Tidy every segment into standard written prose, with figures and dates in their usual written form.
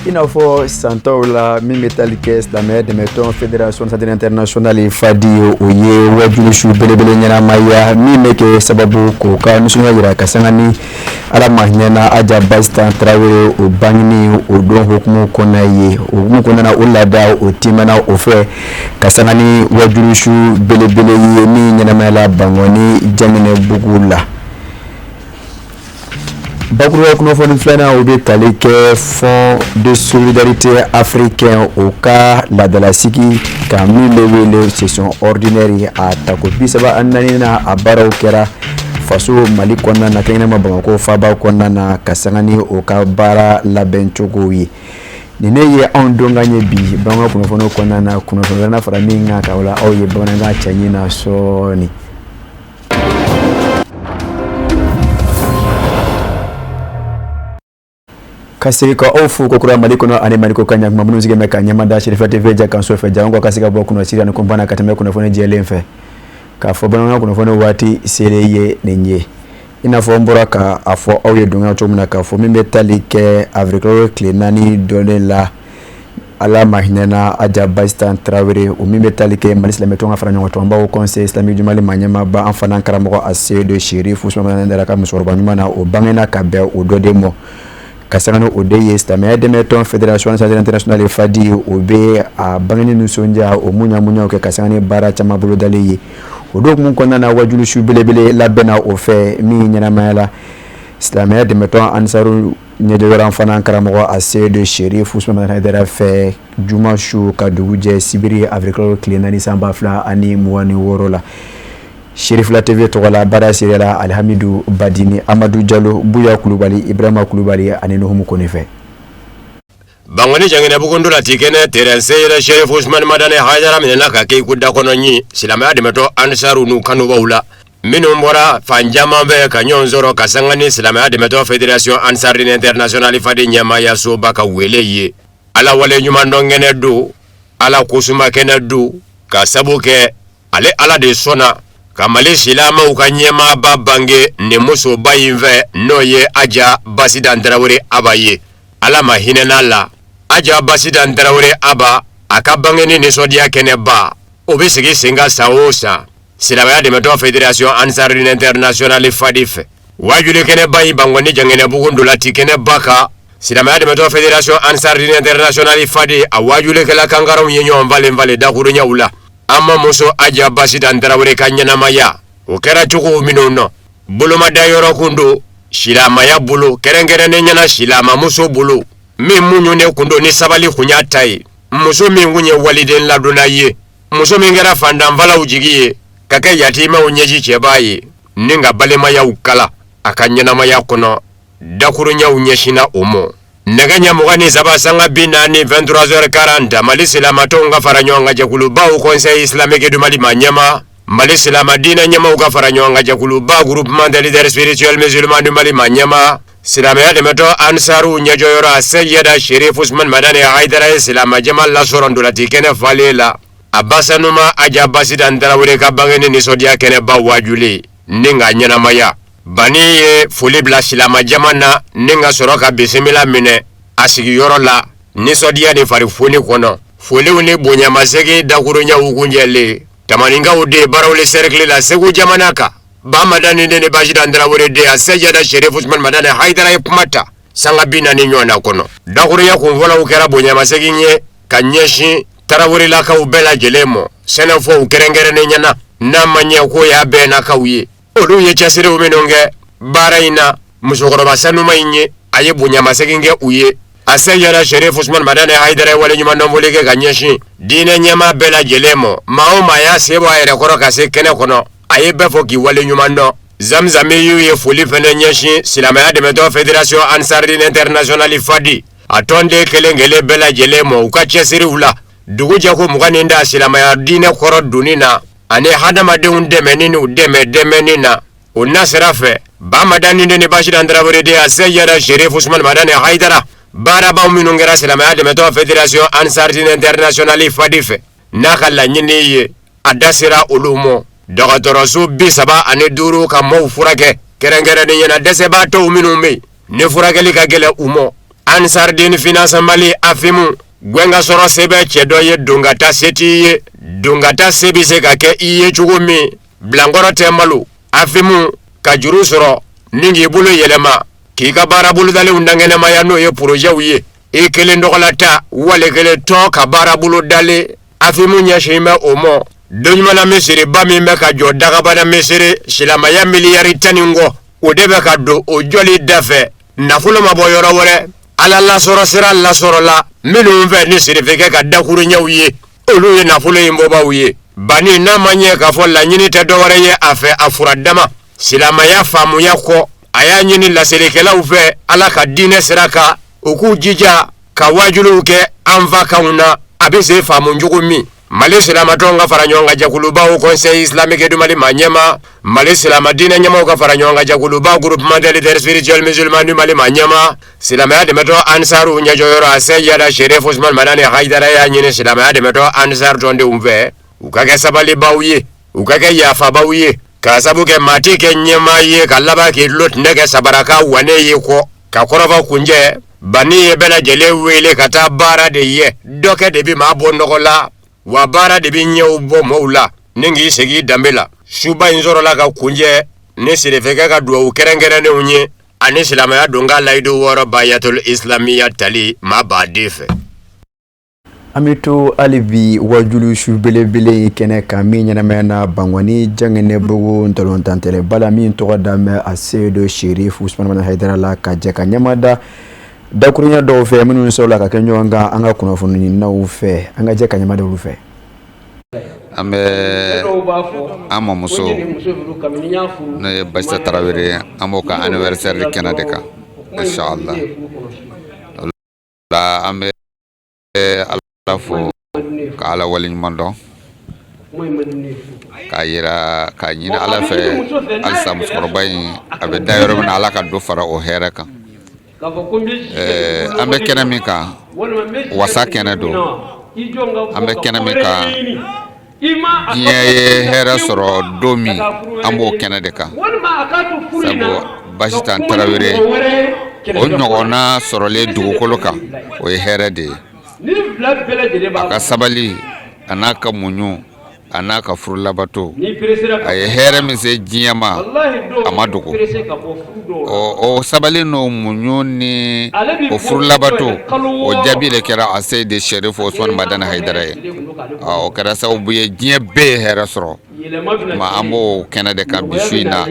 Il n'a pas Santola, Mimetalike, Slamer, Demeton, Fédération internationale, Fadi, Oye, Wajulishu, Belebelena Maya, Mimeke, Sababu, Koka, Nusunga, Kasangani, Alamahina, Aja Bastan, Travel, Ubangini, Udon, Hokmu Konaye, Umukona, Ulada, Utimana, Ofe, Kasangani, Wajulishu, Belebele, Yanamela, Bangoni, Jamine Bugula. Bakura Kunofon Flana au Betalike, Fonds de solidarité africain au cas la de la Siki, Camille session ordinaire à Takobisaba Ananina, à Baraokera, Faso Malikona, Nakanama Bamako, Faba Konana, Kasangani, au cas Bara la Benchogoui. Nineye Andonganye Bi, Bama Kunofono Konana, Kunofona Framinga, Kaula, Oye Bonanga, Chanina, Soni. Kasika ofu kokura maliko no ane maliko kanya mamunuzi game kanya manda shirifa TV ja kanso fe jango kasika bo kuno sira no kombana katame kuno fone jelemfe ka fo bana kuno fone wati sereye nenye ina fo mbora ka afo oye dunga to muna ka fo mimbe talike avrikro klenani dole la ala mahinena aja bastan travere o mimbe talike malisla metonga franyo to amba o conseil islamique du mali manyama ba enfana karamoko ase de shérif usman ndara ka musorba nyuma na o bangena ka be o dodemo Kasangano Odeye Stamé Demeton Fédération internationale Fadi Obe a Bangani Nusonja o Munya ke Kasangani Bara Chama Bolo Daliye Odok mun konna na Wajulishu Belebele la bena ofe mi nyana mayala Stamé Demeton Ansaru Nyedora Fana Karamo ase de Shérif Ousmane Haidara fe Juma Chou Kaduguje Sibiri Agricole Clinani Sambafla ani Muani Worola Shérif la TV tola bara sirela Alhamidou Badini Amadou Diallo Bouya Koulibaly Ibrahima Koulibaly aneno humu konefe Bangoni jangene bukundu la tikene terense ile Shérif Ousmane Madane Haidara minena kake kuda kono nyi silama Demeton Ansaru nu kanu baula minu mbora fanjama be kanyonzoro kasangani silama Demeton Fédération Ansarine Internationale Fadi nyama ya so baka weleye ala wale nyuma ndongene du ala kusuma kene du kasabuke ale ala de sona Kamale silama ukanyema babange ne muso bayinve noye aja basidan Traoré abaye alama hinenala aja basidan Traoré aba akabangeni ne sodia keneba obesigi singa saosa silama Demeton Fédération Ansarine Internationale Fadif wajule keneba ibangoni jangene bugundu lati kenebaka silama Demeton Fédération Ansarine Internationale Fadi awajule kala kangaro yenyo mvale dakuru nyaula Ama muso aja basidan Traoré kanyana maya ukera chuku minono bulu madayoro kundu shilama ya bulu kerengere nenyana shilama muso bulu mi munyu ne kundu ni sabali kunyatai muso mingunye waliden laduna ye muso mingera fanda mvala ujigiye kake yatima unyeji chebaye ninga balema ya ukala akanyana maya kono dakuru nya unyeshina umo Neganya mugani sabasanga binani 23h40 malisila matonga faranyonga jakuluba u conseil islamique du Mali manyama malisila madina nyama uga faranyonga jakuluba groupement de leaders spirituels musulmans du Mali manyama silama Demeton Ansaru nyajoyora Sayyida Shérif Ousmane Madane Haidara silama jamal la sorondula tikene valela abasanuma aja basidan Traoré kabangeni ni sodia kene ba wajuli ninga nyana maya Baniye fuli bla silama jamana ninga soroka bisimila mine asigi yoro la nisodia ni farifuni kono fuli uni bunya masegi dakurunya ukunjele tamaninga ude barawle cercle la segu jamanaka ba madani nene basidan Traoré de Sayyida Shérif Ousmane Madane Haidara yepumata sanga bina ni nyona kono dakurunya kumvola ukera bunya masegi nye kanyeshi Traoré la ka ubela jelemo senafo ukerengere nenyana namanya ko ya bena kauye Olu ye chasire umenonge baraina musokoro basanu mainye aye bunya masekinge uye Sayyida Shérif Ousmane Madane Haidara wale nyuma ndomboleke kanyeshi dine nyama bela jelemo maoma ya sebo ayere koro kase kene kono aye befo ki wale nyuma ndo zamzame yu ye fuli fene nyeshi silama Demeton Fédération Ansarine Internationale Fadi atonde kelengele bela jelemo ukachesiri ula dugu jako muganenda silama ya dine koro dunina ane hadama de undemenini udemenina unasirafe ba madani ne basidan Traoré de Sayyida Shérif Ousmane Madane Haidara bara ba minungera silama Demeton Fédération Ansarine Internationale Fadife nakala nyini ye adasira ulumo dogotorosu bisaba ane duru ka mo furake kerengere ne yana dese ba to minumbe ne furakeli ka gele umo Ansar Dine Finance Mali afimu gwenga soro sebe chedoye dungata setiye dungata sebi se kake iye chugumi blangoro temalu afimu kajuru soro ningi bulu yelema kika bara bulu dale undangene mayano ye projet uye ikele ndokolata wale kele to ka bara bulu dale afimu nyashime omo donyumana mesiri bami meka jodaga bana mesiri silama ya miliyari taningo udebe kado ojoli dafe nafulo maboyoro wore ala la soro sira la soro la minu mve ni sirifike ka dakuru nyawye olu ye nafulo imboba uye bani na manye ka fo la nyini te dowore ye afe afuradama silama ya famu yako aya nyini la serikela uve ala ka dine siraka uku jija ka wajulu ke anva kauna abise famu njugumi Mali silama tonga faranyonga jakuluba u Conseil Islamique du Mali Manyema Mali silama dina nyama uka faranyonga jakuluba groupement militaire spirituel musulman du Mali Manyema silama ya demeto Ansaru nyajoyoro ase yada Sheriff Ousmane Madani Haidara ya nyine silama ya demeto Ansar tonde umve ukake sabali bauye ukake yafa bauye kasabuke matike nyema ye kalaba ki lot nege sabaraka wane ye ko kakorova kunje bani ye bena jele wele kata bara de ye doke debi mabonokola wa bara de binye ubo moula ningi segi dambela shuba inzoro la ka kunje ne sirefeka ka duwa ukerengere ne unye ani silama ya dunga laidu woro bayatul islamiyya tali mabadife Amitu alibi wajulu shubele kene kaminya na mena bangwani jangene bugu ntolontantele bala min to dame asedo Sheriff Ousmane Madani Haidara la ka jeka nyamada dakurunya do fe minu so la ka kenyo anga kuna fununi na ufe anga jeka nyamada ufe ambe amo muso ne basta Traoré amoka anniversaire de Canada ka inshallah la ambe alafo ka ala walin mando ka yira ka nyina ala fe alsa muskorobay abe dayro na ala ka do fara o heraka ambe kenamika wasa kenado ambe kenamika ye hera soro domi ambo kenadeka sabo bashitan Traoré o nyogona soro le dugukoloka o hera de aka sabali anaka munyu anaka furulabato ay here mise jiyama amaduko o sabali no munyu ni o furulabato o jabile kera ase de Sheriff Ousmane Madani Haidara o kera sabu ye jiye be here soro ma ambo Canada ka bisuina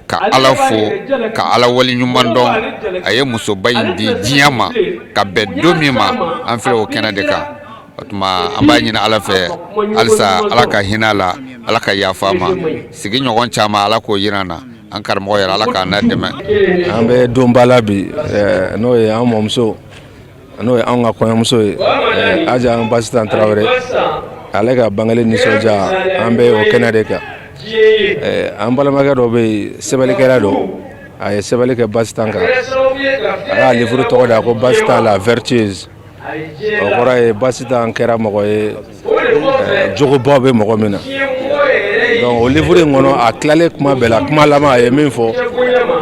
ka alafo ka ala wali nyumando aye muso bayindi jiyama ka bedomi ma anfle o Canada ka otuma ambanyi na alafe alsa alaka hinala alaka yafama sigi nyogon chama alako yirana ankar mo yara alaka na deme ambe dombala bi no e amomso no e anga ko amso aja ambassadeur Traoré alega bangale ni soja ambe o Canada ka ambala maga do be sebali kera do ay sebali ke bastanka ala livre to da ko basta la vertueuse okora e basita ankera mo e jogo bobe mo mina donc o livre ngono a klale kuma bela kuma lama e min fo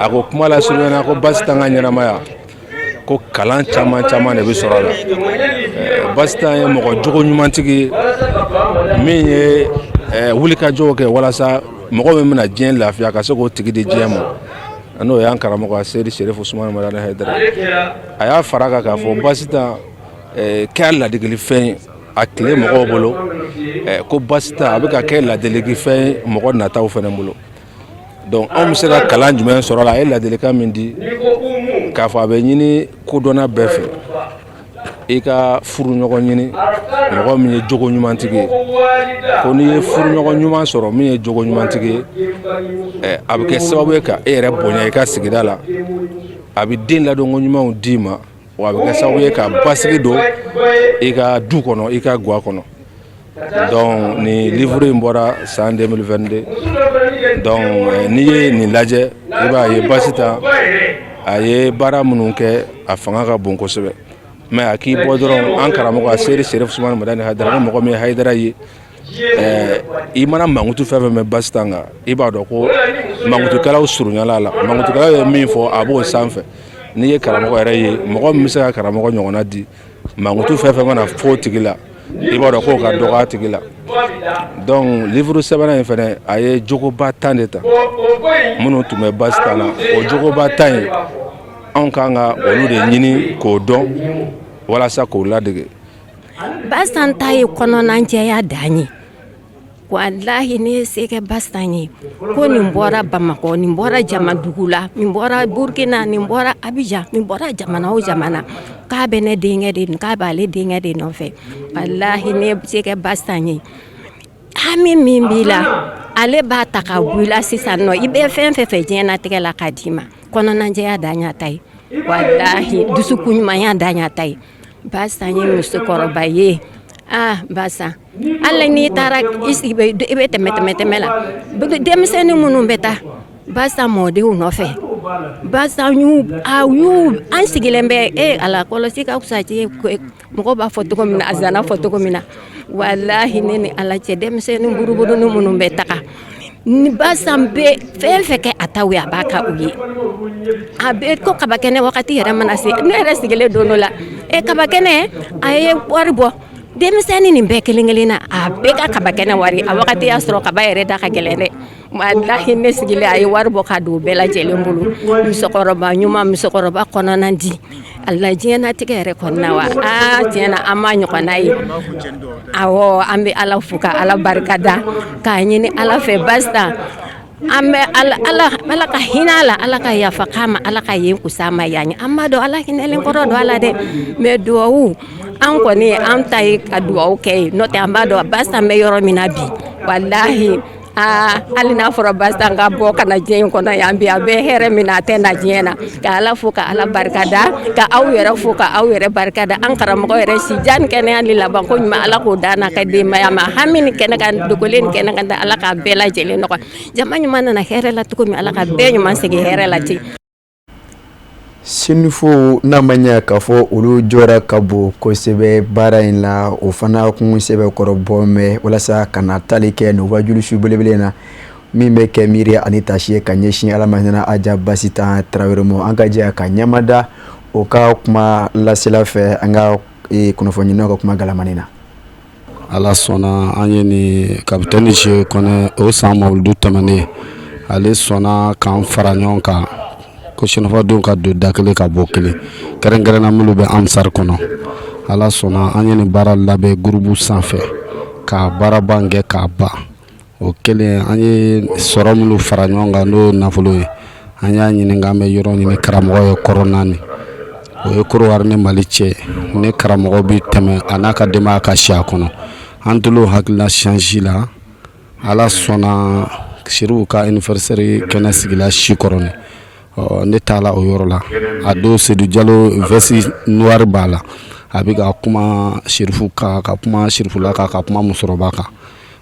ako kuma la sulena ko basita nganyana maya ko kalan chama ne bi sorala basita e mo jogo nyumantigi min ye wulika jogo ke wala sa mo mina dien lafiya ka se ko tigi de diemo ano yan karamo ko seri Sheriff Ousmane Madani Haidara aya faraga ka fo basita kella digli fen akle mo bolo ko basita abika kella delegi fen mo na taw fene bolo donc on sera kalan jumen soro la ella deleka mindi ka fa be nyini ko dona befe e ka furu nyogo nyini mo mi jogo nyumantigi ko ni furu nyogo nyuma soro mi jogo nyumantigi abike sababu ka ere bonya ka sigida la abi din la do nyuma dima wa abike sababu ka basigi do e ka du kono e ka gwa kono donc ni livre mbora san 2022 donc ni laje e ba ye basita aye bara mununke afanga ka bonko sebe mais aki bodron an karamo ka seri Sheriff Ousmane Madani Haidara mo ko mi Haidara yi i mana mangutu feve me bastanga i ba do ko mangutu kala usurunya la mangutu kala ye min fo abo sanfe n'i ye karamɔgɔ yɛrɛ ye mɔgɔ min bɛ se ka karamɔgɔ ɲɔgɔnna di mankutu fɛn fɛn mana fɔ o tigi la i b'a dɔn k'o ka dɔgɔ a tigi la donc livre sɛbɛnna in fɛnɛ a ye jogoba 10 de ta minnu tun bɛ basi tan na o jogoba 10 in anw kan ka olu de ɲini k'o dɔn walasa k'o ladege. Basan ta ye kɔnɔna jɛya dan ye walahi ne se kɛ Basan ye ko nin bɔra Bamakɔ nin bɔra Jamadugu la nin bɔra Burkina nin bɔra Abidjan nin bɔra jamana o jamana k'a bɛ ne denkɛ de k'a b'ale denkɛ de nɔfɛ walahi ne se kɛ Basan ye hami min b'i la ale b'a ta ka bɔ i la sisan nɔ i bɛ fɛn fɛn fɛ diɲɛnatigɛ la k'a d'i ma kɔnɔna jɛya dan y'a ta ye walahi dusukun ɲumanya dan y'a ta ye Basan ye musokɔrɔba ye Basan ala n'i taara i sigi i bɛ tɛmɛ la denmisɛnnin minnu bɛ taa Basan mɔdenw nɔfɛ Basan an sigilen bɛ ala kɔlɔsi ka fisa mɔgɔ b'a fɔ cogo min na a zana fɔ cogo min na walahi ne ni ala cɛ denmisɛnnin buruburunin minnu bɛ taga ni Basan bɛ fɛn fɛn kɛ a taw ye a b'a ka u ye a bɛ ko kabakɛnɛ wagati yɛrɛ mana se ne yɛrɛ sigilen don dɔ la kabakɛnɛ a ye wari bɔ denmisɛnnin nin bɛɛ kelen-kelen na a bɛɛ ka kabakɛnɛ wari a wagati y'a sɔrɔ kaba yɛrɛ da ka gɛlɛn dɛ walahi ne sigilen a ye wari bɔ ka don bɛɛ lajɛlen bolo musokɔrɔba ɲuman musokɔrɔba kɔnɔna di ala diɲɛnatigɛ yɛrɛ kɔnɔna wa tiɲɛna an ma ɲɔgɔnna ye awɔ an bɛ ala fo ka ala barika da k'a ɲini ala fɛ Basan an bɛ ala ka hinɛ la ala ka yafa k'a ma ala ka yen kusa ma yan an ma dɔn ala hinɛlen kɔrɔ dɔn ala dɛ mais duwawu an kɔni an ta ye ka duwawu kɛ ye n'o tɛ an b'a dɔn Basan bɛ yɔrɔ min na bi walahi hali n'a fɔra Basan ka bɔ ka na diɲɛ in kɔnɔ yan bi a bɛ hɛrɛ min na a tɛ na diɲɛ na ka ala fo ka ala barika da ka aw yɛrɛ fo ka aw yɛrɛ barika da an karamɔgɔ yɛrɛ si jan kɛnɛya ni laban ko ɲuman ala k'o da n'a ka denbaya ma hami ni kɛnɛ kan dogolen ni kɛnɛ kan da ala k'a bɛɛ lajɛlen nɔgɔya jama ɲuman nana hɛrɛ la cogo min ala ka bɛɛ ɲuman segin hɛrɛ la ten. Sinifo n'a ma ɲɛ k'a fɔ olu jɔra ka bon kosɛbɛ baara in la o fana kun sɛbɛ kɔrɔbɔ mɛn walasa ka na tali kɛ nin wajulu su belebele na min bɛ kɛ miiri ani tasi ye ka ɲɛsin ala ma hinɛ Aja Basitan Tarawele ma an ka jɛ ka ɲɛmada o ka kuma lasela fɛ an ka kunnafoniɲinaw ka kuma galamani na. Ala sɔnna an ye ni kapitɛni Seku Kɔnɛ o san mawuludu tɛmɛnen ale sɔnna k'an fara ɲɔgɔn kan ko sɛnɛfadenw ka don da kelen ka bɔ kelen kɛrɛnkɛrɛnna minnu bɛ Amsar kɔnɔ ala sɔnna an ye nin baara labɛn gurupu sanfɛ ka baaraba kɛ k'a ban o kelen an ye sɔrɔ minnu fara ɲɔgɔn kan n'o nafolo ye an y'a ɲini k'an bɛ yɔrɔ ɲini karamɔgɔ ye kɔrɔ naani o ye Korowari ni Mali cɛ ni karamɔgɔ bi tɛmɛ a n'a ka denbaya ka si a kɔnɔ an tol'o hakilina change la ala sɔnna Serifu ka anniversaire kɛnɛ sigila Sikɔrɔni ne taala o yɔrɔ la a don Seydou Diallo veste noire b'a la a bɛ ka kuma Serifu kan ka kuma Serifula kan ka kuma musokɔrɔba kan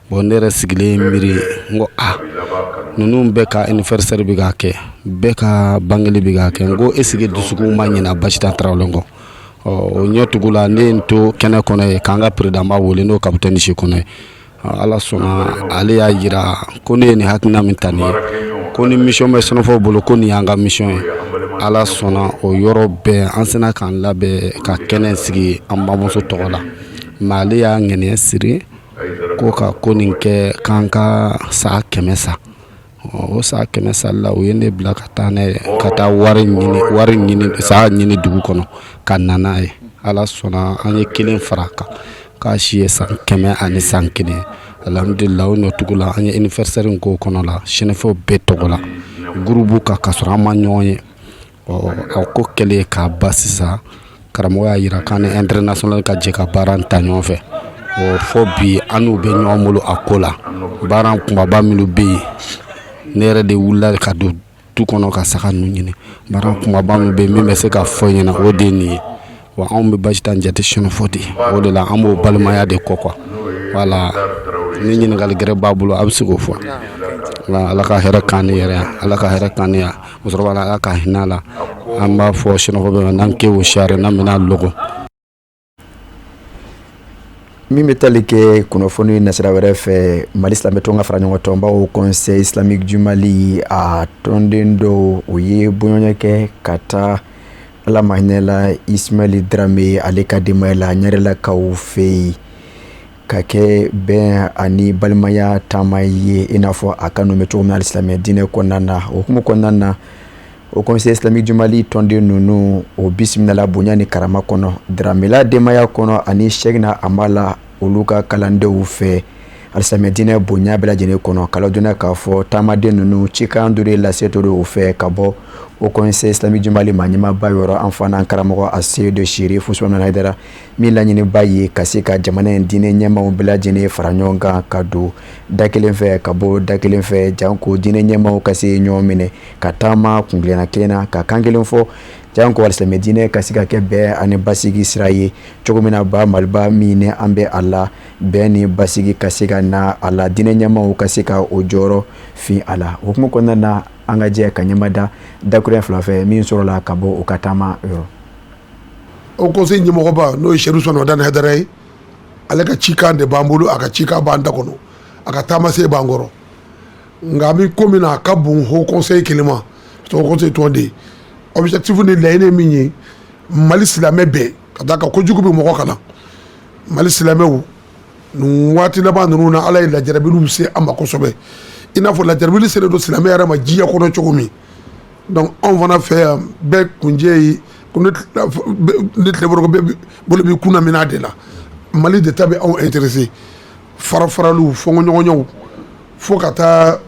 bon ne yɛrɛ sigilen miiri n ko ninnu bɛɛ ka anniversaire bɛ ka kɛ bɛɛ ka bangeli bɛ ka kɛ n ko est-ce que dusukun ma ɲina Basitan Tarawele kɔ o ɲɛ tugu la ne ye n to kɛnɛ kɔnɔ ye k'an ka président ba wele n'o kapitɛni Seku Kɔnɛ ye ala sɔnna ale y'a jira ko ne ye nin hakilina min ta nin ye ko ni mission bɛ sɛnɛfɔw bolo ko nin y'an ka mission ye ala sɔnna o yɔrɔ bɛɛ an sina k'an labɛn ka kɛnɛ sigi an bamuso tɔgɔ la mais ale y'a ŋɛniɲɛ siri ko ka ko nin kɛ k'an ka sa 100 sa o sa 100 sali la o ye ne bila ka taa n'a ye ka taa wari ɲini sa ɲini dugu kɔnɔ ka na n'a ye ala sɔnna an ye 1 fara kan k'a si ye san 100 ani san 1 alhamdulillah o nɔtugu la an ye anniversaire k'o kɔnɔ la sɛnɛfɔw bɛɛ tɔgɔ la gurupu kan ka sɔrɔ an ma ɲɔgɔn ye a ko kɛlen k'a ba sisan karamɔgɔ y'a jira k'an ni international ka jɛ ka baara ta ɲɔgɔn fɛ fɔ bi an n'u bɛ ɲɔgɔn bolo a ko la baara kunbaba minnu bɛ yen ne yɛrɛ de wulila ka don du kɔnɔ ka saga ninnu ɲini baara kunbaba minnu bɛ yen min bɛ se ka fɔ ɲɛna o de ye nin ye wa anw bɛ Basitan jate sɛnɛfɔ de o de la an b'o balimaya de kɔ quoi voilà ni ɲininkali gɛrɛ b'a bolo a bɛ se k'o fɔ ala ka hɛrɛ k'an ni yɛrɛ ala ka hɛrɛ k'an ni ya musokɔrɔba la ala ka hinɛ la an b'a fɔ sɛnɛfɔ bɛ n'an kɛ o sariya n'an bɛna logo min bɛ tali kɛ kunnafoni nasira wɛrɛ fɛ Mali silamɛ tɔn ka fara ɲɔgɔn kan bawo Conseil islamique du Mali a tɔnden dɔw o ye bonyɔn kɛ ka taa ala ma hinɛ la Ismail Dramé ale ka denbaya la ɲarela kaw fɛ yen ka kɛ bɛn ani balimaya taama ye i n'a fɔ a ka nɔmɛ cogo min na alisilamɛ diinɛ kɔnɔna na o hukumu kɔnɔna na o conseil islamique du Mali tɔnden ninnu o bisimilala bonya ni karama kɔnɔ Dramé la denbaya kɔnɔ ani Cheikhna Amala olu ka kalandenw fɛ alisilamɛ diinɛ bonya bɛɛ lajɛlen kɔnɔ kala donna k'a fɔ taamaden ninnu cikan dɔ de lase tɔ o fɛ ka bɔ o conseil islamique du Mali ma ɲɛmaaba yɔrɔ an fana karamɔgɔ Asseyidu Sherifu Usmane Hayidara min laɲiniba ye ka se ka jamana in diinɛ ɲɛmaaw bɛɛ lajɛlen fara ɲɔgɔn kan ka don da kelen fɛ ka bɔ da kelen fɛ janko diinɛ ɲɛmaaw ka se ɲɔgɔn minɛ ka taama kungilenna kelen na ka kan kelen fɔ janko alisilamɛ diinɛ ka se ka kɛ bɛn ani basigi sira ye cogo min na ba maliba min ni an bɛ a la bɛn ni basigi ka se ka na a la diinɛ ɲɛmaaw ka se ka o jɔyɔrɔ fin a la o hukumu kɔnɔna na an ka jɛ ka ɲɛmada dakurɛ fila fɛ min sɔrɔla ka bɔ o ka taama yɔrɔ. O conseil ɲɛmɔgɔba n'o ye Seydou Usmane Hayidara ye ale ka cikan de b'an bolo a ka cikan b'an da kɔnɔ a ka taamasen b'an kɔrɔ nka an bɛ ko min na a ka bon haut conseil kelen ma parce que haut conseil tɔn de ye objectif ni laɲini min ye Mali silamɛ bɛɛ ka d'a kan kojugu bɛ mɔgɔ kalan Mali silamɛw nin waati laban ninnu na Ala ye lajarabiliw se an ma kosɛbɛ i n'a fɔ lajarabili selen don silamɛ yɛrɛ ma diɲɛ kɔnɔ cogo min donc anw fana fɛ yan bɛɛ kunjɛ ye ko ne tile bɔrɔ bɛɛ bolo bɛ kunna minna de la Mali de ta bɛ anw intéressé farafaraliw fɔnkɔɲɔgɔnɲɛw fo ka taa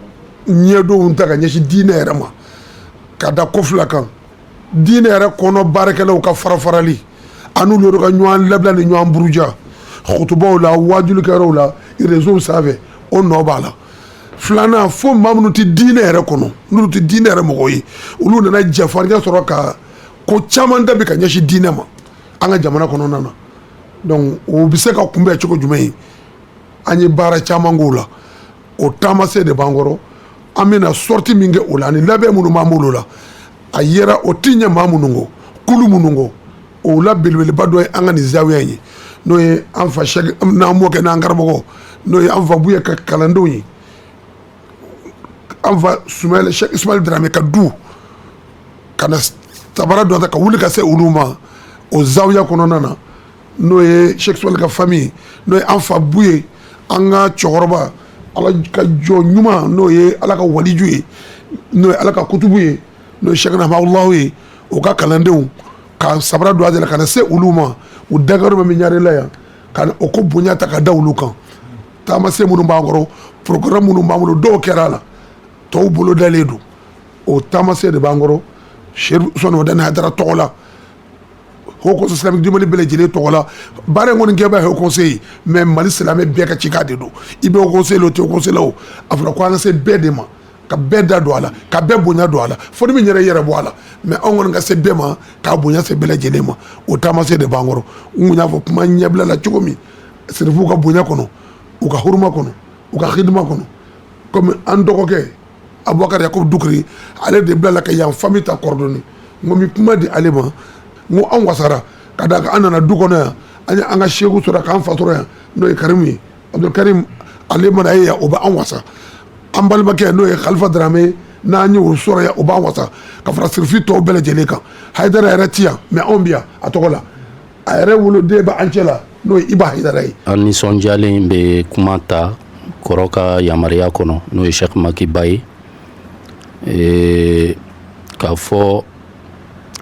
ɲɛdonw ta ka ɲɛsin diinɛ yɛrɛ ma ka da kɔfila kan diinɛ yɛrɛ kɔnɔ baarakɛlaw ka farafarali an n'olu ka ɲɔgɔn labila ni ɲɔgɔn buruja xutubaw la wajulikɛyɔrɔw la réseau sanfɛ o nɔ b'a la filanan fo maa minnu tɛ diinɛ yɛrɛ kɔnɔ n'olu tɛ diinɛ yɛrɛ mɔgɔw ye olu nana jɛfarinya sɔrɔ ka ko caman da bi ka ɲɛsin diinɛ ma an ka jamana kɔnɔna na donc o bɛ se ka kunbɛn cogo jumɛn ye an ye baara caman k'o la o taamasen de b'an kɔrɔ an bɛna sortie min kɛ o la ani labɛn minnu b'an bolo la a yera o ti ɲɛ maa minnu kɔ kulu minnu kɔ o la belebeleba dɔ ye an ka nin zawiya in ye n'o ye an fa n'an mɔkɛ n'an karamɔgɔ n'o ye an fa Buye ka kalandenw ye an fa Cheikh Ismail Dramé ka du ka na tabara dɔ ta ka wuli ka se olu ma o zawiya kɔnɔna na n'o ye Cheikh Ismail ka famille n'o ye an fa Buye an ka cɛkɔrɔba Ala ka jɔ ɲuman n'o ye Ala ka waliju ye n'o ye Ala ka kutubu ye n'o ye Cheikhna Ahmadu ye o ka kalandenw ka sabara don a de la ka na se olu ma u dagaro bɛ min ɲarela yan ka o ko bonya ta ka da olu kan taamasen minnu b'an kɔrɔ programme minnu b'an bolo dɔw kɛra a la tɔw bolo dalen don o taamasen de b'an kɔrɔ Seydou Usmane Hayidara tɔgɔ la haut conseil islamique du Mali bɛɛ lajɛlen tɔgɔ la baara in kɔni kɛ bɛ haut conseil mais Mali silamɛ bɛɛ ka cikan de don i bɛ haut conseil la o tɛ haut conseil la o a fɔra ko an ka se bɛɛ de ma ka bɛɛ da don a la ka bɛɛ bonya don a la fo ni min yɛrɛ bɔ a la mais anw kɔni ka se bɛɛ ma k'a bonya se bɛɛ lajɛlen ma o taamasen de b'an kɔrɔ n kun y'a fɔ kuma ɲɛbila la cogo min serifuw ka bonya kɔnɔ u ka huruma kɔnɔ u ka hidima kɔnɔ komi an dɔgɔkɛ Abubakar Yakubu Dukure ale de bila la ka yan famille ta coordonné n ko mi kuma di ale ma n ko an wasara ka da an nana du kɔnɔ yan an ye an ka seku sɔrɔ k'an fa sɔrɔ yan n'o ye Karimu ye Abdul Karim ale mana ye yan o bɛ an wasa an balimakɛ n'o ye Khalifa Dramé n'an ye o sɔrɔ yan o b'an wasa ka fara sirifi tɔw bɛɛ lajɛlen kan Hayidara yɛrɛ ti yan mais anw bi yan a tɔgɔ la a yɛrɛ woloden bɛ an cɛ la n'o ye Iba Hayidara ye. An nisɔndiyalen bɛ kuma ta kɔrɔ ka yamaruya kɔnɔ n'o ye Cheikh Makiba ye k'a fɔ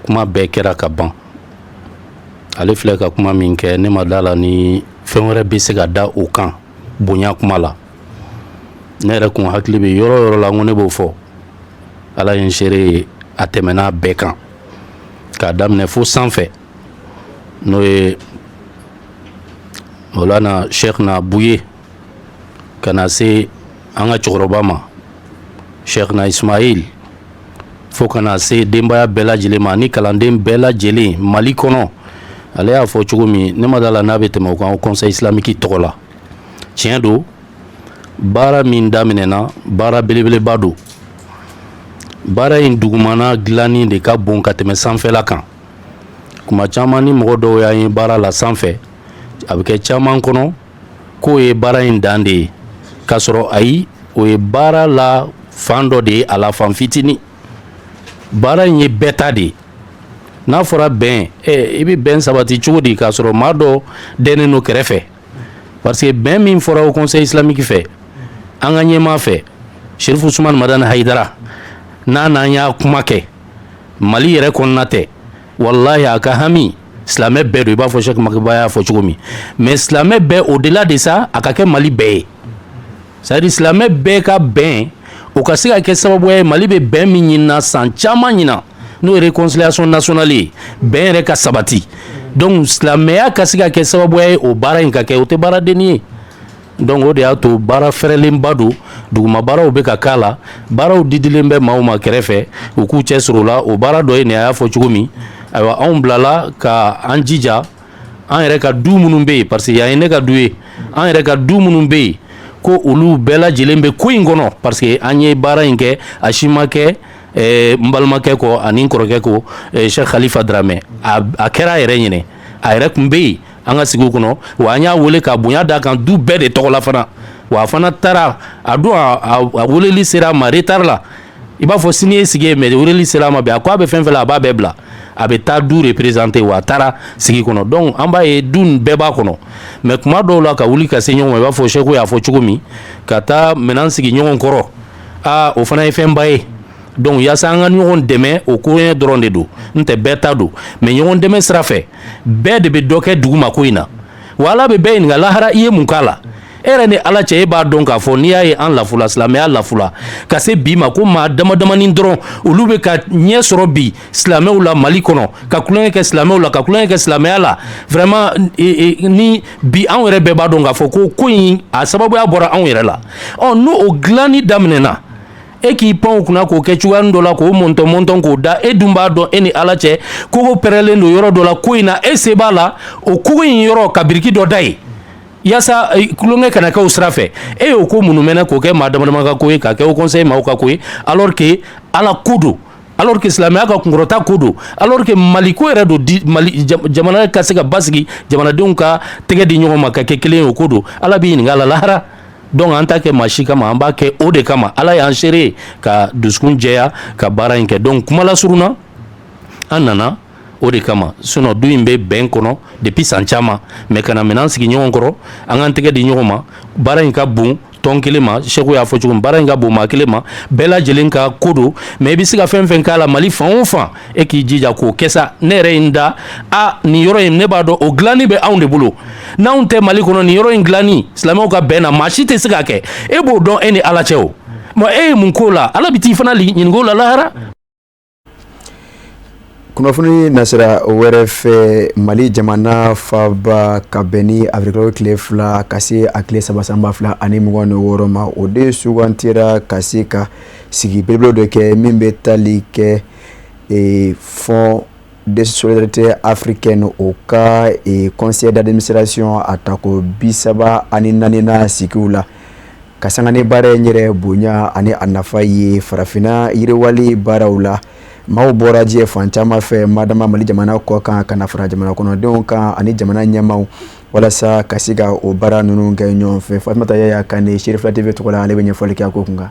kuma bɛɛ kɛra ka ban ale filɛ ka kuma min kɛ ne ma da la ni fɛn wɛrɛ bɛ se ka da o kan bonya kuma la ne yɛrɛ kun hakili bɛ yɔrɔ yɔrɔ la n ko ne b'o fɔ Ala ye n seere a tɛmɛna bɛɛ kan k'a daminɛ fo sanfɛ n'o ye Maulana Cheikhna Buye ka na se an ka cɛkɔrɔba ma Cheikhna Ismail fo ka na se denbaya bɛɛ lajɛlen ma ni kalanden bɛɛ lajɛlen Mali kɔnɔ ale y'a fɔ cogo min ne ma da la n'a bɛ tɛmɛ o kan o conseil islamique tɔgɔ la tiɲɛ don baara min daminɛna baara belebeleba don baara in dugumana dilanni de ka bon ka tɛmɛ sanfɛla kan kuma caman ni mɔgɔ dɔw y'a ye baara la sanfɛ a bɛ kɛ caman kɔnɔ k'o ye baara in dan de ye k'a sɔrɔ ayi o ye baara la fan dɔ de ye a la fan fitinin baara in ye bɛɛ ta de ye n'a fɔra bɛn i bɛ bɛn sabati cogo di k'a sɔrɔ maa dɔ dɛnnen no kɛrɛfɛ parce que bɛn min fɔra au conseil islamique fɛ an ka ɲɛmaa fɛ Cherif Ousmane Madani Haidara n'an y'a kuma kɛ Mali yɛrɛ kɔnɔna tɛ wallahi a ka hami silamɛ bɛɛ do i b'a fɔ Cheikh Makiba y'a fɔ cogo min mais silamɛ bɛɛ au-delà de ça a ka kɛ Mali bɛɛ ye c'est-à-dire silamɛ bɛɛ ka bɛn o ka se ka kɛ sababu ye Mali bɛ bɛn min ɲinina san caman ɲina n'o ye réconciliation nationale ye bɛn yɛrɛ ka sabati donc silamɛya ka se ka kɛ sababu ye o baara in ka kɛ o tɛ baara denni ye donc o de y'a to baara fɛrɛlenba do duguma baaraw bɛ ka k'a la baaraw didilen bɛ maaw ma kɛrɛfɛ u k'u cɛ siri o la o baara dɔ ye nin a y'a fɔ cogo min ayiwa anw bilala ka an jija an yɛrɛ ka du minnu bɛ yen parce que yan ye ne ka du ye an yɛrɛ ka du minnu bɛ yen ko olu bɛɛ lajɛlen bɛ ko in kɔnɔ parce que an ye baara in kɛ a si ma kɛ n balimakɛ kɔ ani n kɔrɔkɛ ko Cheikh Khalifa Dramɛ a kɛra a yɛrɛ ɲinɛ a yɛrɛ tun bɛ yen an ka sigiw kɔnɔ wa an y'a wele ka bonya d'a kan du bɛɛ de tɔgɔ la fana wa a fana taara a don a weleli sera a ma retard la i b'a fɔ sini ye sigi ye mais weleli sera a ma bi a ko a bɛ fɛn fɛn la a b'a bɛɛ bila a bɛ taa du représenter wa a taara sigi kɔnɔ donc an b'a ye du nin bɛɛ b'a kɔnɔ mais kuma dɔw la ka wuli ka se ɲɔgɔn ma i b'a fɔ Cheikh y'a fɔ cogo min ka taa minɛn sigi ɲɔgɔn kɔrɔ o fana ye fɛnba ye donc yaasa an ka ɲɔgɔn dɛmɛ o ko ye dɔrɔn de don n tɛ bɛɛ ta don mais ɲɔgɔn dɛmɛ sira fɛ bɛɛ de bɛ dɔ kɛ duguma ko in na wa Ala bɛ bɛɛ ɲininka lahara i ye mun k'a la e yɛrɛ ni Ala cɛ e b'a dɔn k'a fɔ n'i y'a ye an lafula silamɛya lafula ka se bi ma ko maa damadamanin dɔrɔn olu bɛ ka ɲɛ sɔrɔ bi silamɛw la Mali kɔnɔ ka kulonkɛ kɛ silamɛw la ka kulonkɛ kɛ silamɛya la vraiment ni bi anw yɛrɛ bɛɛ b'a dɔn k'a fɔ ko in a sababuya bɔra anw yɛrɛ la n'o o dilanni daminɛna e k'i pan o kunna k'o kɛ cogoya dɔ la k'o mɔntɔn k'o da e dun b'a dɔn e ni Ala cɛ kogo pɛrɛlen don yɔrɔ dɔ la ko in na e se b'a la o kogo in yɔrɔ ka biriki dɔ da ye yaasa kulonkɛ kana kɛ o sira fɛ e y'o ko minnu mɛnɛ k'o kɛ maa damadama ka ko ye k'a kɛ o conseil maaw ka ko ye alors que Ala ko don alors que silamɛya ka kunkɔrɔta ko don alors que Mali ko yɛrɛ don Mali jamana ka se ka basigi jamanadenw ka tɛgɛ di ɲɔgɔn ma ka kɛ kelen ye o ko don Ala b'i ɲininka a la lahara donc an t'a kɛ maa si kama an b'a kɛ o de kama Ala y'an seere ka dusukun jɛya ka baara in kɛ donc kuma lasurunna an nana o de kama sinon du in bɛ bɛn kɔnɔ depuis san caman mais kana minɛn sigi ɲɔgɔn kɔrɔ an k'an tɛgɛ di ɲɔgɔn ma baara in ka bon tɔn kelen ma Cheikh y'a fɔ cogo min baara in ka bon maa kelen ma bɛɛ lajɛlen ka ko don mais i bɛ se ka fɛn fɛn k'a la Mali fan o fan e k'i jija k'o kɛ sa ne yɛrɛ ye n da nin yɔrɔ in ne b'a dɔn o dilanni bɛ anw de bolo n'anw tɛ Mali kɔnɔ nin yɔrɔ in dilanni silamɛw ka bɛn na maa si tɛ se k'a kɛ e b'o dɔn e ni Ala cɛ o mais e ye mun k'o la Ala bɛ t'i fana ɲininka o la lahara. kunnafoni nasira wɛrɛ fɛ Mali jamana faba ka bɛn ni avril tile 2 ka se a tile 3 sanba 2026 ma o de sugantira ka se ka sigi belebele dɔ kɛ min bɛ tali kɛ fond de solidarité africaine o ka conseil d'administration a ta ko 34 sigiw la ka sanga ni baara in yɛrɛ bonya ani a nafa ye farafina yiriwali baaraw la maaw bɔra diɲɛ fan caman fɛ madama Mali jamana kɔ kan ka na fara jamana kɔnɔdenw kan ani jamana ɲɛmaaw walasa ka se ka o baara ninnu kɛ ɲɔgɔn fɛ Fatumata Yaya Kane Cherif TV tɔgɔ la ale bɛ ɲɛfɔli kɛ a ko kunkan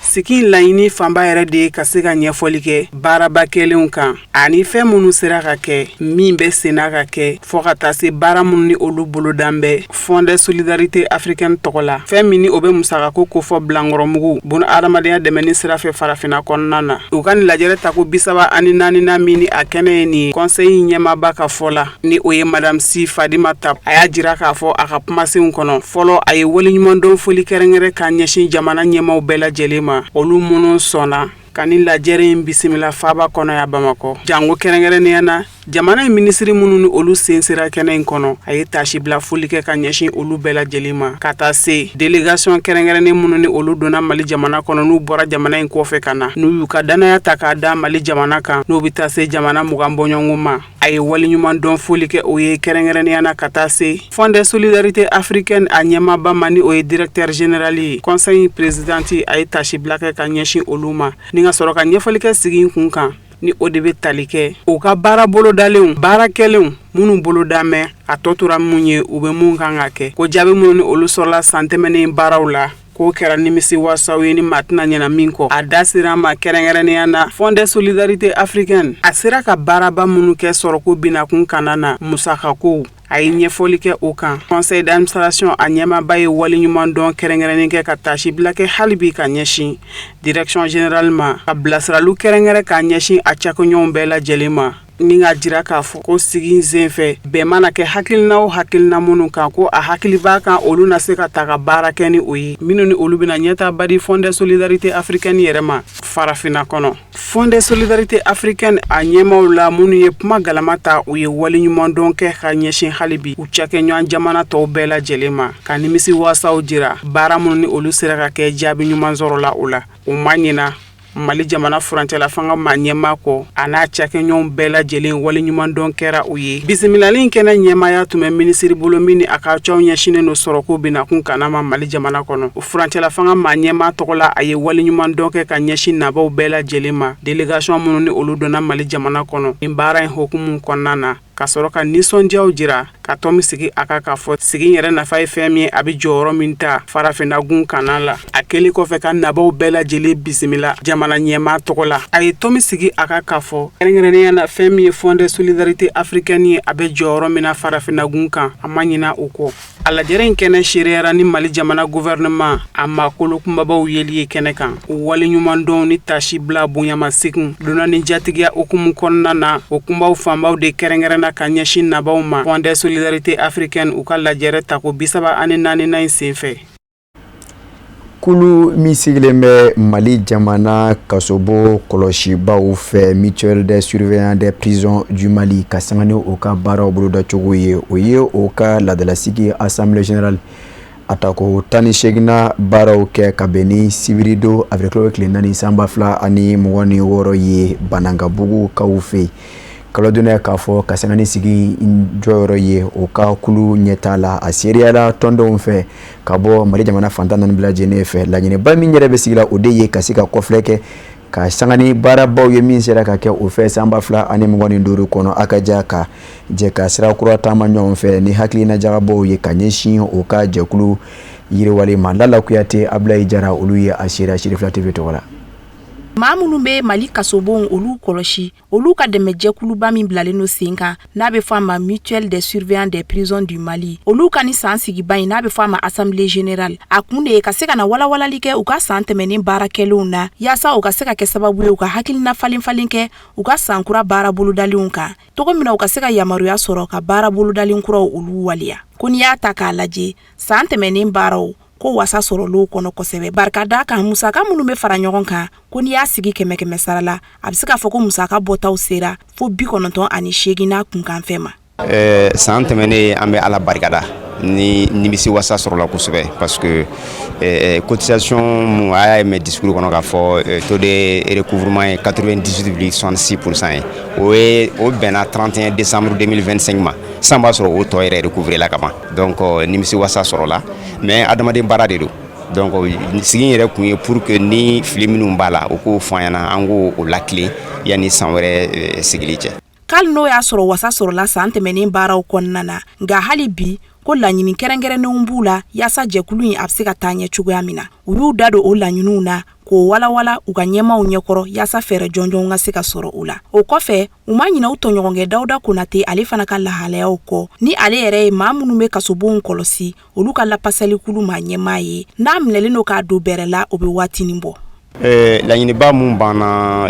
sigi laɲini fanba yɛrɛ de ka se ka ɲɛfɔli kɛ baaraba kɛlenw kan ani fɛn minnu sera ka kɛ min bɛ senna ka kɛ fɔ ka taa se baara minnu ni olu bolodan bɛ fond de solidarité africaine tɔgɔ la fɛn min ni o bɛ musakako kofɔ bilankɔrɔmugu buna adamadenya dɛmɛni sira fɛ farafina kɔnɔna na u ka nin lajɛrɛ ta ko 34 min ni a kɛnɛ ye nin conseil ɲɛmaaba ka fɔ la ni o ye madame Si Fadima Tap a y'a jira k'a fɔ a ka kumasenw kɔnɔ fɔlɔ a ye waleɲumandɔn foli kɛrɛnkɛrɛn ka ɲɛsin jamana ɲɛmaw bɛɛ lajɛlen ma olu minnu sɔnna ka ni lajɛrɛ in bisimila faaba kɔnɔ ya Bamakɔ jango kɛrɛnkɛrɛnnenya na jamana in minisiri minnu ni olu sen sera kɛnɛ in kɔnɔ a ye tasi bila foli kɛ ka ɲɛsin olu bɛɛ lajɛlen ma ka taa se délégation kɛrɛnkɛrɛnnen minnu ni olu donna Mali jamana kɔnɔ n'u bɔra jamana in kɔfɛ ka na n'u y'u ka danaya ta k'a da Mali jamana kan n'u bɛ taa se jamana mugan bɔɲɔgɔnw ma a ye waleɲuman dɔn foli kɛ o ye kɛrɛnkɛrɛnnenya na ka taa se fond de solidarité africaine a ɲɛmaaba ma ni o ye directeur général ye conseil présidenti a ye tasi bila kɛ ka ɲɛsin olu ma ni ka sɔrɔ ka ɲɛfɔli kɛ sigi kun kan ni o de bɛ tali kɛ u ka baara bolodalenw baara kɛlenw minnu boloda mɛn a tɔ tora mun ye u bɛ mun kan ka kɛ ko jaabi minnu ni olu sɔrɔla san tɛmɛnen baaraw la k'o kɛra nimisi wasaw ye ni maa tɛna ɲɛna min kɔ a da sera ma kɛrɛnkɛrɛnnenya na Fond de solidarité africaine a sera ka baaraba minnu kɛ sɔrɔko binakun kana na musakakow a ye ɲɛfɔli kɛ o kan. Conseil d'administration a ɲɛmaaba ye waleɲuman dɔn kɛrɛnkɛrɛnnen kɛ ka taasibila kɛ hali bi ka ɲɛsin direction générale ma ka bilasiraliw kɛrɛnkɛrɛn ka ɲɛsin a cakɛɲɔgɔnw bɛɛ lajɛlen ma ni ka jira k'a fɔ ko sigi sen fɛ bɛɛ mana kɛ hakilina o hakilina minnu kan ko a hakili b'a kan olu na se ka ta ka baara kɛ ni o ye minnu ni olu bɛna ɲɛtaaba di Fond de solidarité africaine yɛrɛ ma farafinna kɔnɔ. Fond de solidarité africaine a ɲɛmaaw la minnu ye kuma galama ta u ye waleɲuman dɔn kɛ ka ɲɛsin hali bi u cakɛɲɔgɔn jamana tɔw bɛɛ lajɛlen ma ka nimisi wasaw jira baara minnu ni olu sera ka kɛ jaabi ɲuman sɔrɔ la o la u ma ɲina Mali jamana furancɛla fanga ma ɲɛmaa kɔ a n'a cakɛɲɔgɔnw bɛɛ lajɛlen waleɲuman dɔn kɛra u ye. Bisimilali kɛnɛ ɲɛmaaya tun bɛ minisiri bolo min ni a ka cɛw ɲɛsinen no sɔrɔko binakun kana ma Mali jamana kɔnɔ. Furancɛla fanga ma ɲɛmaa tɔgɔ la a ye waleɲuman dɔn kɛ ka ɲɛsin nabaw bɛɛ lajɛlen ma. Délégation minnu ni olu donna Mali jamana kɔnɔ nin baara in hokumu kɔnɔna na ka sɔrɔ ka nisɔndiyaw jira ka tɔmi sigi a ka fɔ sigi yɛrɛ nafa ye fɛn min a bɛ jɔyɔrɔ min ta farafinnagun kana la a kɛlen kɔfɛ ka nabaw bɛɛ lajɛlen bisimila jamana ɲɛmaa tɔgɔ la a ye tɔmi sigi a ka fɔ kɛrɛnkɛrɛnnenya na fɛn min ye Fond de solidarité africaine ye a bɛ jɔyɔrɔ min na farafinnagun kan a ma ɲina o kɔ a lajɛrɛ in kɛnɛ seereyara ni Mali jamana gouvernement a makolo kunbabaw yeli ye kɛnɛ kan waleɲuman dɔn ni taasibila bonyamasegin donna ni jatigiya okumu kɔnɔna na o kunbaw fanbaw de kɛrɛnkɛrɛnna ka ɲɛsin nabaw ma Fond de solidarité africaine u ka lajɛrɛ ta ko 34 in senfɛ. Kulu min sigilen bɛ Mali jamana kasobo kɔlɔsibaw fɛ mutuelle des surveillants des prisons du Mali ka sanga ni o ka baaraw boloda cogo ye o ye o ka ladalasigi assemblée générale a ta ko 18 baaraw kɛ ka bɛn ni sibirido avril tile 4 sanba 2026 ye Banangabugu kaw fɛ kalodonna k'a fɔ ka sanga ni sigi jɔyɔrɔ ye o ka kulu ɲɛta la a seriyala tɔndenw fɛ ka bɔ Mali jamana fantan naani bɛɛ lajɛlen fɛ laɲiniba min yɛrɛ bɛ sigi la o de ye ka se ka kɔfilɛ kɛ ka sanga ni baarabaw ye min sera ka kɛ o fɛ sanba 2025 kɔnɔ a ka ja ka jɛ ka sira kura taama ɲɔgɔn fɛ ni hakilina jagabaw ye ka ɲɛsin o ka jɛkulu yiriwali ma Lala Kuyate Ablaye Jara olu ye a seereya Shirifla TV tɔgɔ la. Maa minnu bɛ Mali kasobonw olu kɔlɔsi olu ka dɛmɛ jɛkuluba min bilalen no sen kan n'a bɛ fɔ a ma mutuelle des surveillants des prisons du Mali olu ka ni san sigiba in n'a bɛ fɔ a ma assemblée générale a kun de ye ka se ka na walawalali kɛ u ka san tɛmɛnen baarakɛlenw na yaasa u ka se ka kɛ sababu ye u ka hakilina falen kɛ u ka sankura baara bolodalenw kan togo min na u ka se ka yamaruya sɔrɔ ka baara bolodalen kuraw olu waliya ko n'i y'a ta k'a lajɛ san tɛmɛnen baaraw ko wasa sɔrɔlo kɔnɔ kosɛbɛ barika da kan musaka minnu bɛ fara ɲɔgɔn kan ko n'i y'a sigi 100 sara la a bɛ se k'a fɔ ko musaka bɔtaw sera fo 98 n'a kunkan fɛn ma. San tɛmɛnen an bɛ Ala barikada ni nimisi wasa sɔrɔla kosɛbɛ parce que cotisation mun a y'a mɛn discours kɔnɔ k'a fɔ taux de recouvrement ye 98,66% ye o bɛnna 31 décembre 2025 ma san b'a sɔrɔ o tɔ yɛrɛ recouvrer la kaban donc nimisi wasa sɔrɔla mais adamaden baara de don donc sigi yɛrɛ kun ye pour que ni fili minnu b'a la o k'o fɔ an ɲɛna an k'o lakile yanni san wɛrɛ sigili cɛ. K'ali n'o y'a sɔrɔ wasa sɔrɔla san tɛmɛnen baaraw kɔnɔna na nka hali bi ko laɲini kɛrɛnkɛrɛnnenw b'u la yaasa jɛkulu in a bɛ se ka taa ɲɛ cogoya min na u y'u da don o laɲiniw na k'o walawala u ka ɲɛmaaw ɲɛkɔrɔ yaasa fɛɛrɛ jɔnjɔnw ka se ka sɔrɔ u la o kɔfɛ u ma ɲina u tɔɲɔgɔnkɛ Dawuda Konate ale fana ka lahalayaw kɔ ni ale yɛrɛ ye maa minnu bɛ kasobonw kɔlɔsi olu ka lapasalikulu ma ɲɛmaa ye n'a minɛlen do k'a don bɛrɛ la o bɛ waatinin bɔ. Laɲiniba mun banna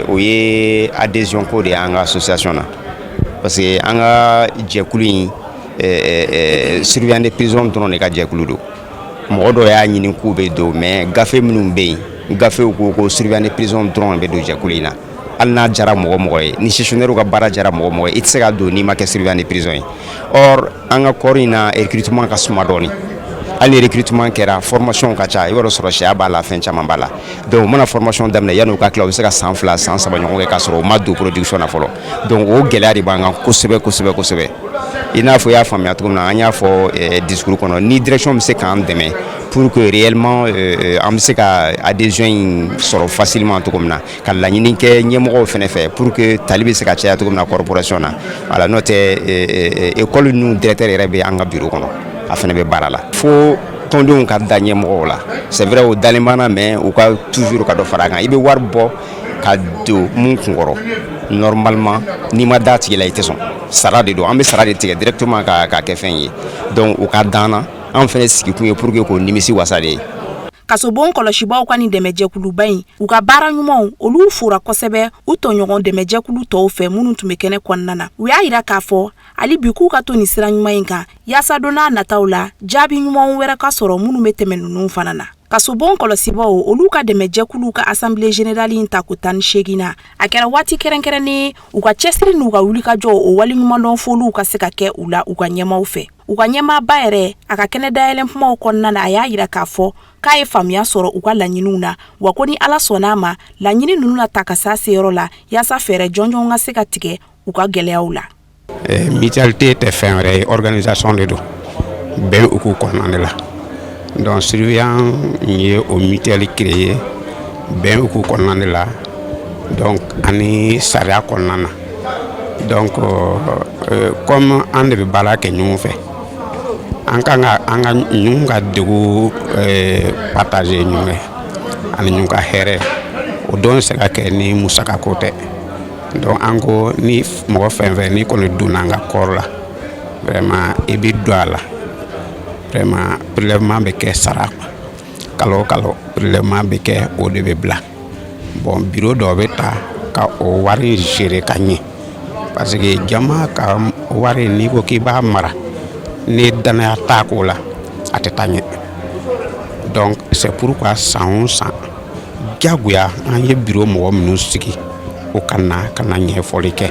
o ye adhésion ko de ye an ka association na parce que an ka jɛkulu in surveillant des prisons dɔrɔn de ka jɛkulu don mɔgɔ dɔ y'a ɲini k'u bɛ don mais gafe minnu bɛ yen gafew ko surveillant des prisons dɔrɔn bɛ don jɛkulu in na hali n'a jara mɔgɔ ye ni gestionnaire ka baara jara mɔgɔ ye i tɛ se ka don n'i ma kɛ surveillant des prisons ye or an ka kɔɔri in na recrutement ka suma dɔɔni hali recrutement kɛra formation ka ca i b'a dɔn sɔrɔ sariya b'a la fɛn caman b'a la donc mana formation daminɛ yanni u ka tila u bɛ se ka san 2 san 3 ɲɔgɔn kɛ k'a sɔrɔ u ma don production na fɔlɔ donc o gɛlɛya de b'an kan kosɛbɛ i n'a fɔ i y'a faamuya cogo min na an y'a fɔ discours kɔnɔ ni direction bɛ se k'an dɛmɛ pour que réellement an bɛ se ka adhésion in sɔrɔ facilement cogo min na ka laɲini kɛ ɲɛmɔgɔw fɛnɛ fɛ pour que tali bɛ se ka caya cogo min na corporation na voilà n'o tɛ école ninnu directeur yɛrɛ bɛ an ka bureau kɔnɔ a fɛnɛ bɛ baara la fo tɔndenw ka da ɲɛmɔgɔw la c'est vrai o dalen b'an na mais u ka toujours ka dɔ fara kan i bɛ wari bɔ ka don mun kunkɔrɔ normalement n'i ma da tigi la i tɛ sɔn sara de don an bɛ sara de tigɛ directement ka kɛ fɛn ye donc u ka dan na an fɛnɛ sigi kun ye pour que k'o nimisi wasa de ye. Kasobon kɔlɔsibaw ka ni dɛmɛjɛkuluba in u ka baara ɲumanw olu fora kosɛbɛ u tɔɲɔgɔn dɛmɛjɛkulu tɔw fɛ minnu tun bɛ kɛnɛ kɔnɔna na u y'a yira k'a fɔ hali bi k'u ka to ni sira ɲuman in kan yaasa don n'a nataw la jaabi ɲumanw wɛrɛ ka sɔrɔ minnu bɛ tɛmɛ ninnu fana na. Kasobon kɔlɔsibaw olu ka dɛmɛjɛkulu ka assemblée générale in ta ko 18 na a kɛra waati kɛrɛnkɛrɛnnen u ka cɛsiri n'u ka wulikajɔ o wali ɲumandɔn foliw ka se ka kɛ u la u ka ɲɛmaw fɛ. U ka ɲɛmaaba yɛrɛ a ka kɛnɛ dayɛlɛn kumaw kɔnɔna na a y'a yira k'a fɔ k'a ye faamuya sɔrɔ u ka laɲiniw na wa ko ni Ala sɔnn'a ma laɲini ninnu na ta ka se a seyɔrɔ la yaasa fɛɛrɛ jɔnjɔnw ka se ka tigɛ u ka gɛlɛyaw la. Mutualité tɛ fɛn wɛrɛ ye organisation de don bɛn u k'u kɔnɔna de la donc surveillant ye o mutuelle créé bɛn u k'u kɔnɔna de la donc ani sariya kɔnɔna na donc comme an de bɛ baara kɛ ɲɔgɔn fɛ an ka ɲɔgɔn ka degun partager ɲɔgɔn fɛ ani ɲɔgɔn ka hɛrɛ o don se ka kɛ ni musaka ko tɛ donc an ko ni mɔgɔ fɛn fɛn ni kɔni donna an ka kɔɔri la vraiment i bɛ don a la vraiment prélèvement bɛ kɛ sara kalo o kalo prélèvement bɛ kɛ o de bɛ bila bon bureau dɔ bɛ ta ka o wari gérer ka ɲɛ parce que jama ka wari n'i ko k'i b'a mara ni danaya t'a ko la a tɛ taa ɲɛ donc c'est pourquoi san o san jagoya an ye bureau mɔgɔ minnu sigi o ka na ɲɛfɔli kɛ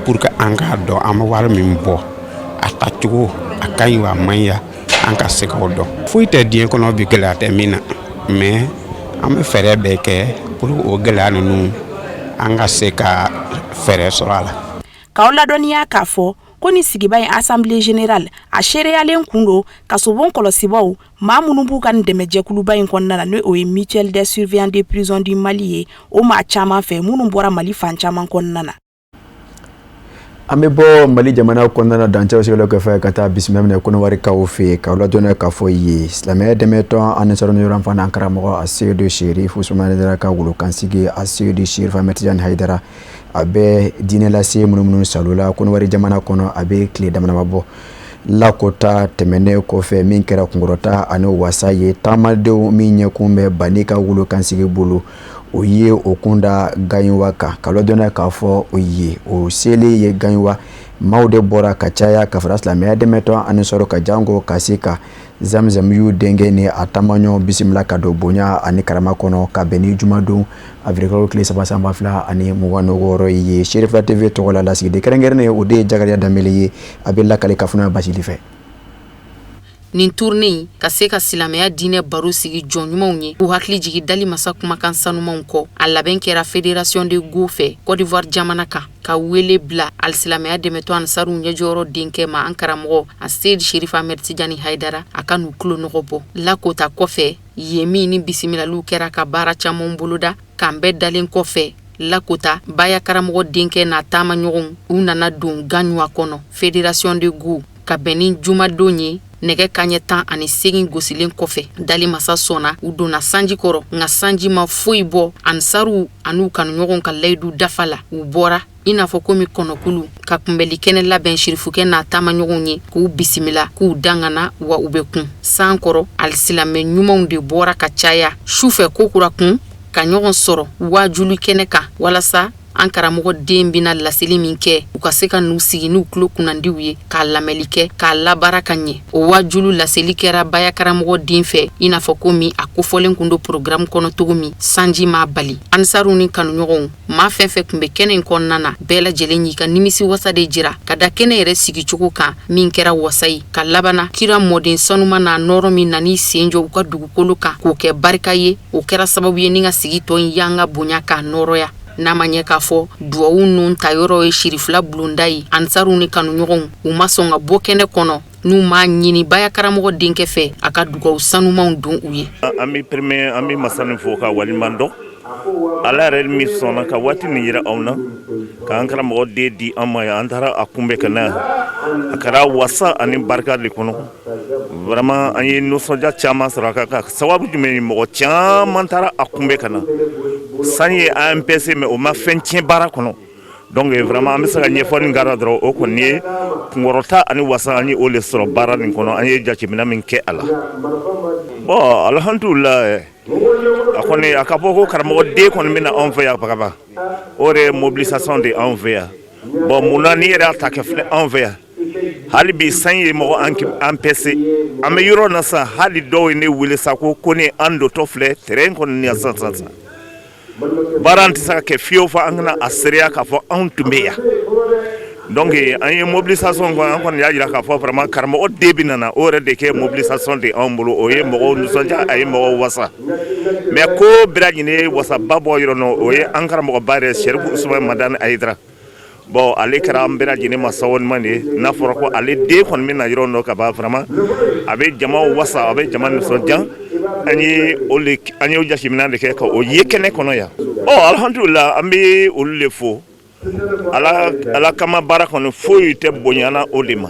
pour que an k'a dɔn an bɛ wari min bɔ a tacogo a ka ɲi wa a man ɲi an ka se k'o dɔn foyi tɛ diɲɛ kɔnɔ bi gɛlɛya tɛ min na mais an bɛ fɛɛrɛ bɛɛ kɛ pour o gɛlɛya ninnu an ka se ka fɛɛrɛ sɔrɔ a la. K'aw ladɔnniya k'a fɔ ko ni sigiba in assemblée générale a seereyalen kun don Kasobon kɔlɔsibaw maa minnu b'u ka nin dɛmɛjɛkuluba in kɔnɔna na n'o ye mutuelle des surveillants des prisons du Mali ye o maa caman fɛ minnu bɔra Mali fan caman kɔnɔna na. An bɛ bɔ Mali jamana kɔnɔna na dancɛw sigiyɔrɔ kɔfɛ ka taa bisimila minɛ kɔnɔwarikaw fɛ yen k'aw ladɔnniya k'a fɔ ye silamɛya dɛmɛtɔn ani sɔrɔɲɔgɔn fana an karamɔgɔ Aseyidu Serif Usumani Haidara ka wolokansigi Aseyidu Serif Ahmed Tijani Haidara a bɛ diinɛ lase minnu salola kɔnɔwari jamana kɔnɔ a bɛ tile damadama bɔ lakota tɛmɛnen kɔfɛ min kɛra kunkɔrɔta ani wasa ye taamadenw min ɲɛkun bɛ Bani ka wolokansigi bolo o ye o kunda Gaɲuwa kan ka ladɔnniya k'a fɔ o ye o seli ye Gaɲuwa maaw de bɔra ka caya ka fara silamɛya dɛmɛtɔn ani sɔrɔ ka jango ka se ka Zamzam y'u denkɛ ni a taamaɲɔgɔn bisimila ka don bonya ani karama kɔnɔ ka bɛn ni jumadon avril kalo tile 3 ani 26 ye Sherifla TV tɔgɔ la lasigiden kɛrɛnkɛrɛnnen o de ye Jakariya Danbele ye a bɛ lakale kafoɲɔgɔnya basili fɛ. Nin tournée ka se ka silamɛya diinɛ baro sigi jɔn ɲumanw ye u hakili jigi dali masa kumakan sanumanw kɔ a labɛn kɛra Fédération de Go fɛ Côte d'Ivoire jamana kan ka wele bila alisilamɛya dɛmɛtɔn Ansaru ɲɛjɔyɔrɔ denkɛ ma an karamɔgɔ Aseyidu Serif Ahmed Tijani Haidara a ka n'u tulo nɔgɔ bɔ lakota kɔfɛ yen min ni bisimilaliw kɛra ka baara caman boloda k'an bɛɛ dalen kɔfɛ lakota baya karamɔgɔ denkɛ n'a taama ɲɔgɔn u nana don Gaɲuwa kɔnɔ Fédération de Go ka bɛn ni jumadon ye nɛgɛ kaɲɛ 18 gosilen kɔfɛ dali masa sɔnna u donna sanji kɔrɔ nka sanji ma foyi bɔ Ansaru an'u kanuɲɔgɔn ka layidu dafa la u bɔra i n'a fɔ komi kɔnɔkulu ka kunbɛli kɛnɛ labɛn Sirifukɛ n'a taamaɲɔgɔnw ye k'u bisimila k'u dangana wa u bɛ kun san kɔrɔ alisilamɛ ɲumanw de bɔra ka caya sufɛ kokura kun ka ɲɔgɔn sɔrɔ wajulu kɛnɛ kan walasa an karamɔgɔ den bina laseli min kɛ u ka se ka n'u sigi n'u tulo kunnandiw ye k'a lamɛli kɛ k'a labaara ka ɲɛ o wajulu laseli kɛra baya karamɔgɔ den fɛ i n'a fɔ komi a kofɔlen kun do programme kɔnɔ cogo min sanji m'a bali Ansaru ni kanuɲɔgɔnw maa fɛn fɛn kun bɛ kɛnɛ in kɔnɔna na bɛɛ lajɛlen y'i ka nimisi wasa de jira ka da kɛnɛ yɛrɛ sigicogo kan min kɛra wasa ye ka labana kira mɔden sanuma n'a nɔrɔ min nan'i sen jɔ u ka dugukolo kan k'o kɛ barika ye o kɛra sababu ye ni ka sigi tɔ in y'an ka bonya k'a nɔrɔya n'a ma ɲɛ k'a fɔ duwawu nun ta yɔrɔ ye Sirifila bulonda ye Ansaru ni kanuɲɔgɔnw u ma sɔn ka bɔ kɛnɛ kɔnɔ n'u m'a ɲini baya karamɔgɔ denkɛ fɛ a ka dugawu sanumanw don u ye. An bɛ masa nin fo ka waliman dɔn Ala yɛrɛ min sɔnna ka waati nin yira aw na k'an karamɔgɔ den di an ma yan an taara a kunbɛ ka na a kɛra wasa ani barika de kɔnɔ vraiment an ye nisɔndiya caman sɔrɔ a ka sababu jumɛn mɔgɔ caman taara a kunbɛ ka na san ye ANPC mais o ma fɛn tiɲɛ baara kɔnɔ donc vraiment an bɛ se ka ɲɛfɔli k'a la dɔrɔn o kɔni ye kunkɔrɔta ani wasa an ye o de sɔrɔ baara nin kɔnɔ an ye jateminɛ min kɛ a la bon alhamdulillah a kɔni a ka fɔ ko karamɔgɔ den kɔni bɛna anw fɛ yan bagaba o de ye mobilisation de anw fɛ yan bon munna ni yɛrɛ y'a ta kɛ filɛ anw fɛ yan hali bi san ye mɔgɔ ANPC an bɛ yɔrɔ na sa hali dɔw ye ne wele sa ko ne an dotɔ filɛ terrain kɔni ni yan sisan baara tɛ se ka kɛ fiyewu fɔ an kana a seereya k'a fɔ anw tun bɛ yan donc an ye mobilisation kɔni an kɔni y'a jira k'a fɔ vraiment karamɔgɔ den bɛ nana o yɛrɛ de kɛ mobilisation de anw bolo o ye mɔgɔw nisɔndiya a ye mɔgɔw wasa mais ko bɛɛ lajɛlen ye wasaba bɔ yɔrɔ nɔ o ye an karamɔgɔba yɛrɛ Sɛrifu Usumani Madani Ayidara bon ale kɛra an bɛɛ lajɛlen ma sababuɲuman de ye n'a fɔra ko ale den kɔni bɛ na yɔrɔ nɔ ka ban vraiment a bɛ jamaw wasa a bɛ jama nisɔndiya an ye o jateminɛ de kɛ ka o ye kɛnɛ kɔnɔ yan alhamdulillah an bɛ olu de fo ala kama baara kɔni foyi tɛ bonyana o de ma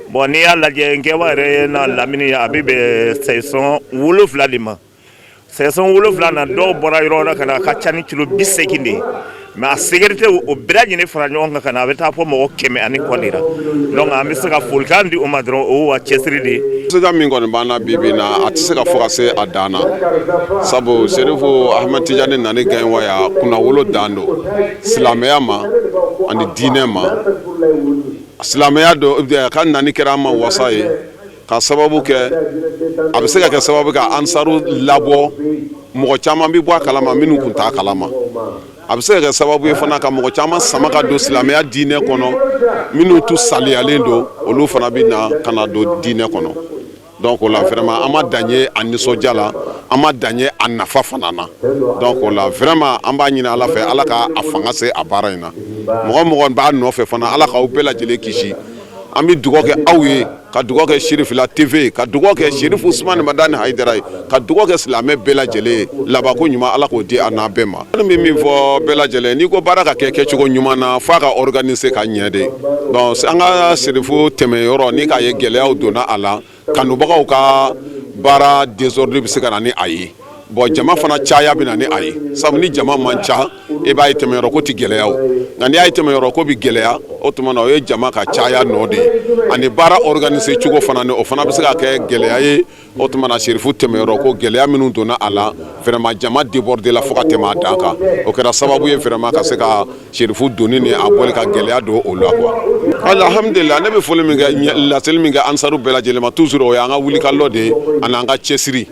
bon n'i y'a lajɛ nkɛba yɛrɛ n'a lamini a bɛ bɛn saison 7 de ma saison 7 na dɔw bɔra yɔrɔ la ka na a ka ca ni kilo 80 de ye mais a sécurité o bɛɛ lajɛlen fara ɲɔgɔn kan ka na a bɛ taa fɔ mɔgɔ 100 ni kɔ de la donc an bɛ se ka folikan di o ma dɔrɔn o wa cɛsiri de ye. Sida min kɔni b'an na bi bi in na a tɛ se ka fɔ ka se a dan na sabu Sɛrifu Ahmed Tijani nani Gaɲwaya kunnawolo dan don silamɛya ma ani diinɛ ma silamɛya don ka nani kɛra an ma wasa ye ka sababu kɛ a bɛ se ka kɛ sababu ka ansaru labɔ mɔgɔ caman bɛ bɔ a kalama minnu tun t'a kalama a bɛ se ka kɛ sababu ye fana ka mɔgɔ caman sama ka don silamɛya diinɛ kɔnɔ minnu tun saliyalen don olu fana bɛ na ka na don diinɛ kɔnɔ donc o la vraiment an ma dan ye a nisɔndiya la an ma dan ye a nafa fana na donc o la vraiment an b'a ɲini Ala fɛ Ala ka a fanga se a baara in na mɔgɔ mɔgɔ b'a nɔfɛ fana Ala k'aw bɛɛ lajɛlen kisi an bɛ dugawu kɛ aw ye ka dugawu kɛ Sherifila TV ka dugawu kɛ Sɛrifu Usumani Madani Ayidara ye ka dugawu kɛ silamɛ bɛɛ lajɛlen ye labanko ɲuman Ala k'o di a n'a bɛɛ ma. An bɛ min fɔ bɛɛ lajɛlen n'i ko baara ka kɛ kɛcogo ɲuman na f'a ka organiser ka ɲɛ de donc an ka Sɛrifu tɛmɛyɔrɔ ni k'a ye gɛlɛyaw donna a la kanubagaw ka baara désordre bɛ se ka na ni a ye bon jama fana caya bɛ na ni a ye sabu ni jama man ca e b'a ye tɛmɛyɔrɔ ko tɛ gɛlɛya o nka n'i y'a ye tɛmɛyɔrɔ ko bɛ gɛlɛya o tuma na o ye jama ka caya nɔ de ye ani baara organiser cogo fana ni o fana bɛ se ka kɛ gɛlɛya ye o tuma na Sɛrifu tɛmɛyɔrɔ ko gɛlɛya minnu donna a la vraiment jama débordé la fo ka tɛmɛ a dan kan o kɛra sababu ye vraiment ka se ka Sɛrifu donni ni a bɔli ka gɛlɛya don o la quoi alhamdulillah ne bɛ foli min kɛ laseli min kɛ ansaru bɛɛ lajɛlen ma toujours o y'an ka wulikajɔ de ye ani an ka cɛsiri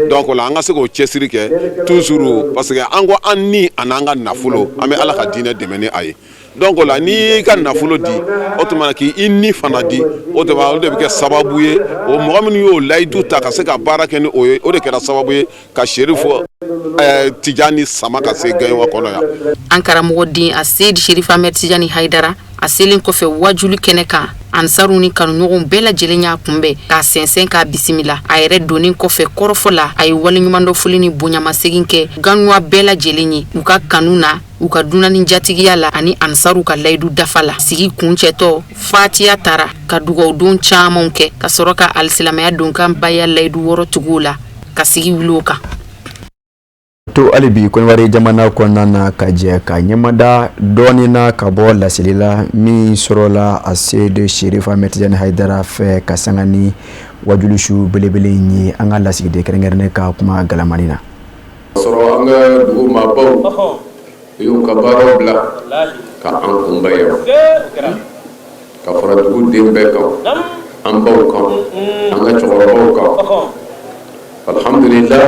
donc o la an ka se k'o cɛsiri kɛ toujours parce que an ko an ni ani an ka nafolo an bɛ Ala ka diinɛ dɛmɛ ni a ye donc o la n'i y'i ka nafolo di o tuma na k'i ni fana di o de bɛ kɛ sababu ye o mɔgɔ minnu y'o layidu ta ka se ka baara kɛ ni o ye o de kɛra sababu ye ka Sɛrifu Tijani sama ka se Gaɲwa kɔnɔ yan. An karamɔgɔ den a Seydi Sɛrifu Ahmed Tijani Hayidara a selen kɔfɛ wajuli kɛnɛ kan ansaru ni kanuɲɔgɔnw bɛɛ lajɛlen y'a kunbɛn k'a sɛnsɛn k'a bisimila a yɛrɛ donnen kɔfɛ kɔrɔfɔ la a ye waleɲuman dɔ foli ni bonyamasegin kɛ Gaɲwa bɛɛ lajɛlen ye u ka kanu na u ka dunani jatigiya la ani ansaru ka layidu dafa la sigi kuncɛtɔ fatiya taara ka dugawudon camanw kɛ ka sɔrɔ ka alisilamɛya donkan baya layidu wɔrɔ tuguw la ka sigi wuli o kan. To alibi Kɔnɔwari jamana kɔnɔna na ka jɛ ka ɲɛmada dɔɔni na ka bɔ laseli la min sɔrɔla a Seydi Sɛrifu Ahmed Tijani Hayidara fɛ ka sanga ni wajulisu belebele in ye an ka lasigiden kɛrɛnkɛrɛnnen ka kuma galamani na. Sɔrɔ an ka dugu maabaw y'u ka baaraw bila ka an kunbɛn yan ka fara dugu den bɛɛ kan an baw kan an ka cɛkɔrɔbaw kan alhamdulillah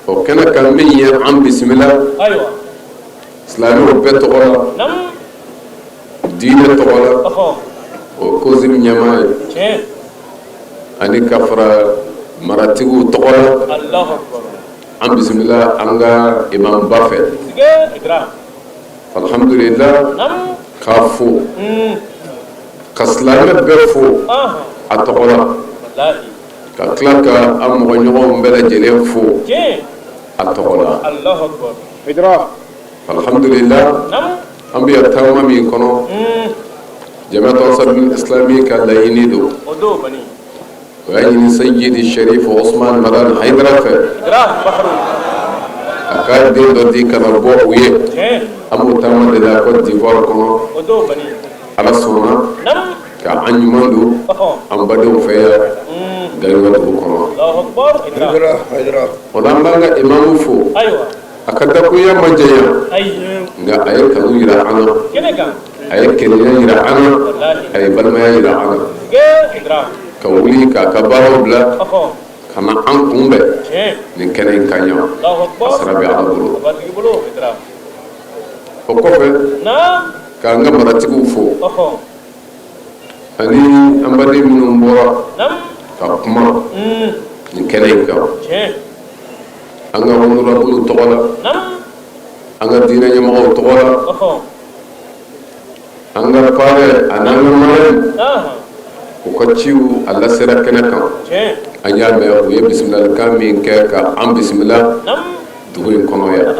o kɛnɛ kan min ye an bisimila silamɛw bɛɛ tɔgɔ la diinɛ tɔgɔ la o kozini ɲɛmaa ye ani ka fara maratigiw tɔgɔ la an bisimila an ka imamba fɛ alhamdulillah k'a fo ka silamɛ bɛɛ fo a tɔgɔ la ka tila ka an mɔgɔɲɔgɔnw bɛɛ lajɛlen fo a tɔgɔ la alhamdulillah an bɛ taama min kɔnɔ Jamiatu Ansarul Islami ka laɲini don وأجل سيد الشريف عثمان مدان حيدرف أكاد دين دودي كان أبوه ويه أمو تامد إلى كوت ديفوار كونو على سونا كأن يمندو أم بدو فيا غير كونو ودام بانغا إمام فو أكاد كويا مجيا غا أي كانوا يرعانا أي كنيا يرعانا أي بلما يرعانا كولي كبارو بلا كما أنكم به من كنين كانيا أسرع بعضو وكفى كأنغا مرتبو فو أني أمبدي من أمبورا كما من كنين كا أنغا ونورا بلو تغلا أنغا دينا يمغو تغلا أنغا فاري أنغا مرين وكتشيو الله سرا كنكا أنيا مي بسم الله كامين كا أم بسم الله دوين كونويا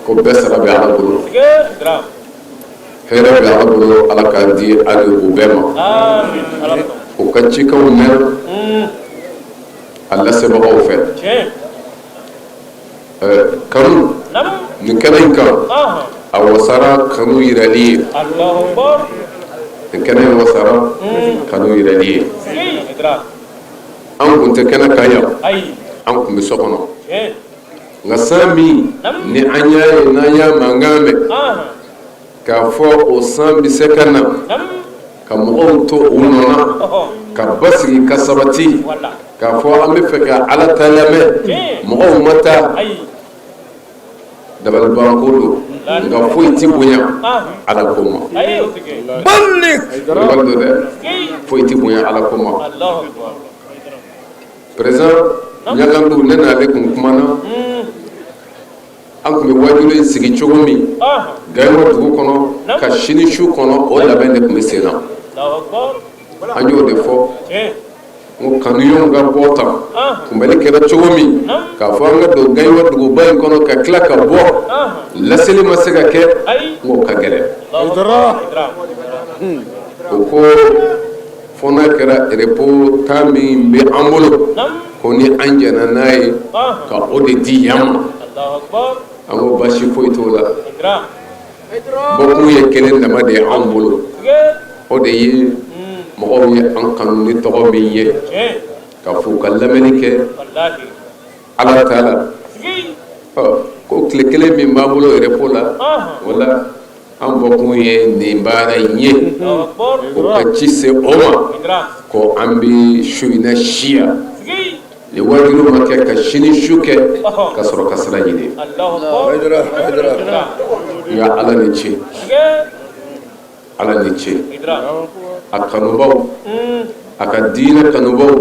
كو بسرا بيعربو هيرا بيعربو على كاندي على وبما وكتشي كونر الله سبا أوفى كانوا نكرينكا أو سرا كانوا يرالي الله أكبر كنا وسارا كانوا يرالي أم كنت كنا كايا أم كم سكنا نسامي نعنيا نايا مانغامي كافو أسام بسكنا كمؤون تو أوننا كبسي كسبتي كافو أمي فكا على تلامي مؤون متى دبل بانكولو nga foyi ti bonya ala koma ballik baldo de foyi ti bonya ala koma présent nyagandu nena le kun kumana an kun be wajule sigi cogo min gayo dugu kono ka shini shu kono o labɛn de kun be sena an y'o de fɔ ngo kanuyon ga bota kumbali kera cogo min ka fɔ an ka don gayo duguba in kɔnɔ ka tila ka bɔ laseli ma se ka kɛ ngo ka gɛlɛ o ko fɔ n'a kɛra repos temps min bɛ an bolo ko ni an jɛna n'a ye ka o de di yan ma an ko basi foyi t'o la bɔkun ye kelen dama de ye an bolo o de ye mɔgɔw ye an kanu ni tɔgɔ min ye ka fɔ ka lamɛnni kɛ ala taala ko tile kelen min b'an bolo repos la wala an bɔkun ye nin baara in ye o ka ci se o ma ko an bɛ su in na siya ni wajibi ma kɛ ka sini su kɛ ka sɔrɔ ka sira ɲini nka ala ni ce ala ni ce a kanubaw a ka diinɛ kanubaw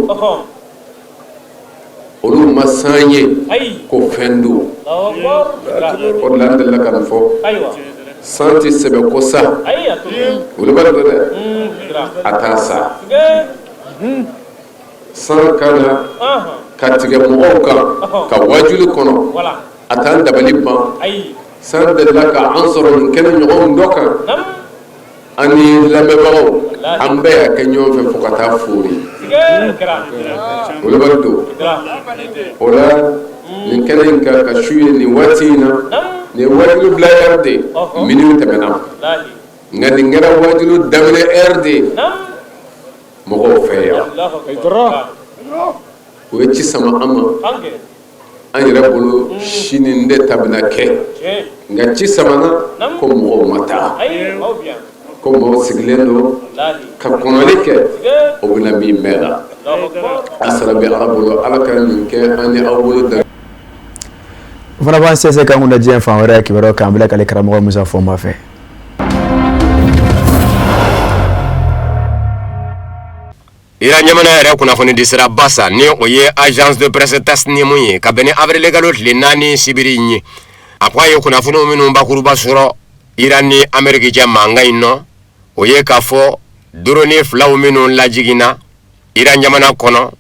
olu ma san ye ko fɛn don o de la an delila ka nin fɔ san tɛ sɛbɛ ko sa olu b'a dɔn dɛ a t'a sa san kana ka tigɛ mɔgɔw kan ka wajuli kɔnɔ a t'an dabali ban san delila ka an sɔrɔ nin kɛnɛ ɲɔgɔn dɔ kan ani lamɛnbagaw an bɛɛ y'a kɛ ɲɔgɔn fɛ fo ka taa fori olu b'a don o la nin kɛnɛ in kan ka su ye nin waati in na nin ye wajulu bila ɛri de miniti tɛmɛna nka nin kɛra wajulu daminɛ ɛri de mɔgɔw fɛ yan o ye ci sama an ma an yɛrɛ bolo sini n de ta bɛna kɛ nka ci samana ko mɔgɔw ma taa ko mɔgɔw sigilen don ka kɔnɔli kɛ o bɛna min mɛn la a sara bɛ ala bolo ala ka nin kɛ an ni aw bolo da fana b'an sɛnsɛn kan kun da diɲɛ fan wɛrɛ kibaruyaw k'an bila k'ale karamɔgɔ Musa Fɔnba fɛ. ira nyamana yɛrɛ kunnafoni di sira basa ni o ye agence de presse tas ni mun ye ka bɛn ni avril kalo tile 4 sibiri ye a ko a ye kunnafoniw minnu bakuruba sɔrɔ ira ni Amérique cɛ mankan in nɔ o ye k'a fɔ drone filaw minnu lajiginna ira jamana kɔnɔ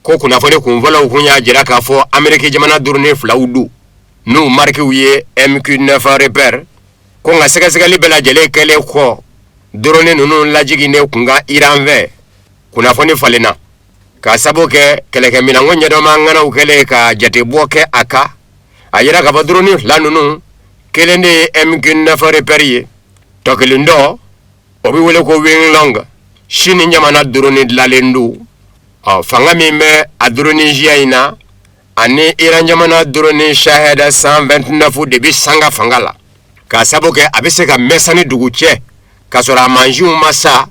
ko kunnafoni kunfɔlɔw kun y'a jira k'a fɔ Amérique jamana drone filaw do n'u marquew ye MQ9 repère ko nka sɛgɛsɛgɛli bɛɛ lajɛlen kɛlen kɔ drone ninnu lajiginnen kun ka Iran fɛ kunnafoni falenna ka sabu kɛ kɛlɛkɛ minanko ɲɛdɔma ŋanaw kɛlen ka jatebɔ kɛ a ka a yira ka fɔ drone fila ninnu kelen de ye MQ9 repère ye tɔ kelen dɔ o bɛ wele ko Wing Long Chine jamana drone dilanlen don fanga min bɛ a drone jɛya in na ani Iran jamana drone Shahed 129 de bɛ sanga fanga la ka sabu kɛ a bɛ se ka mɛn sanni dugu cɛ ka sɔrɔ a mansinw ma sa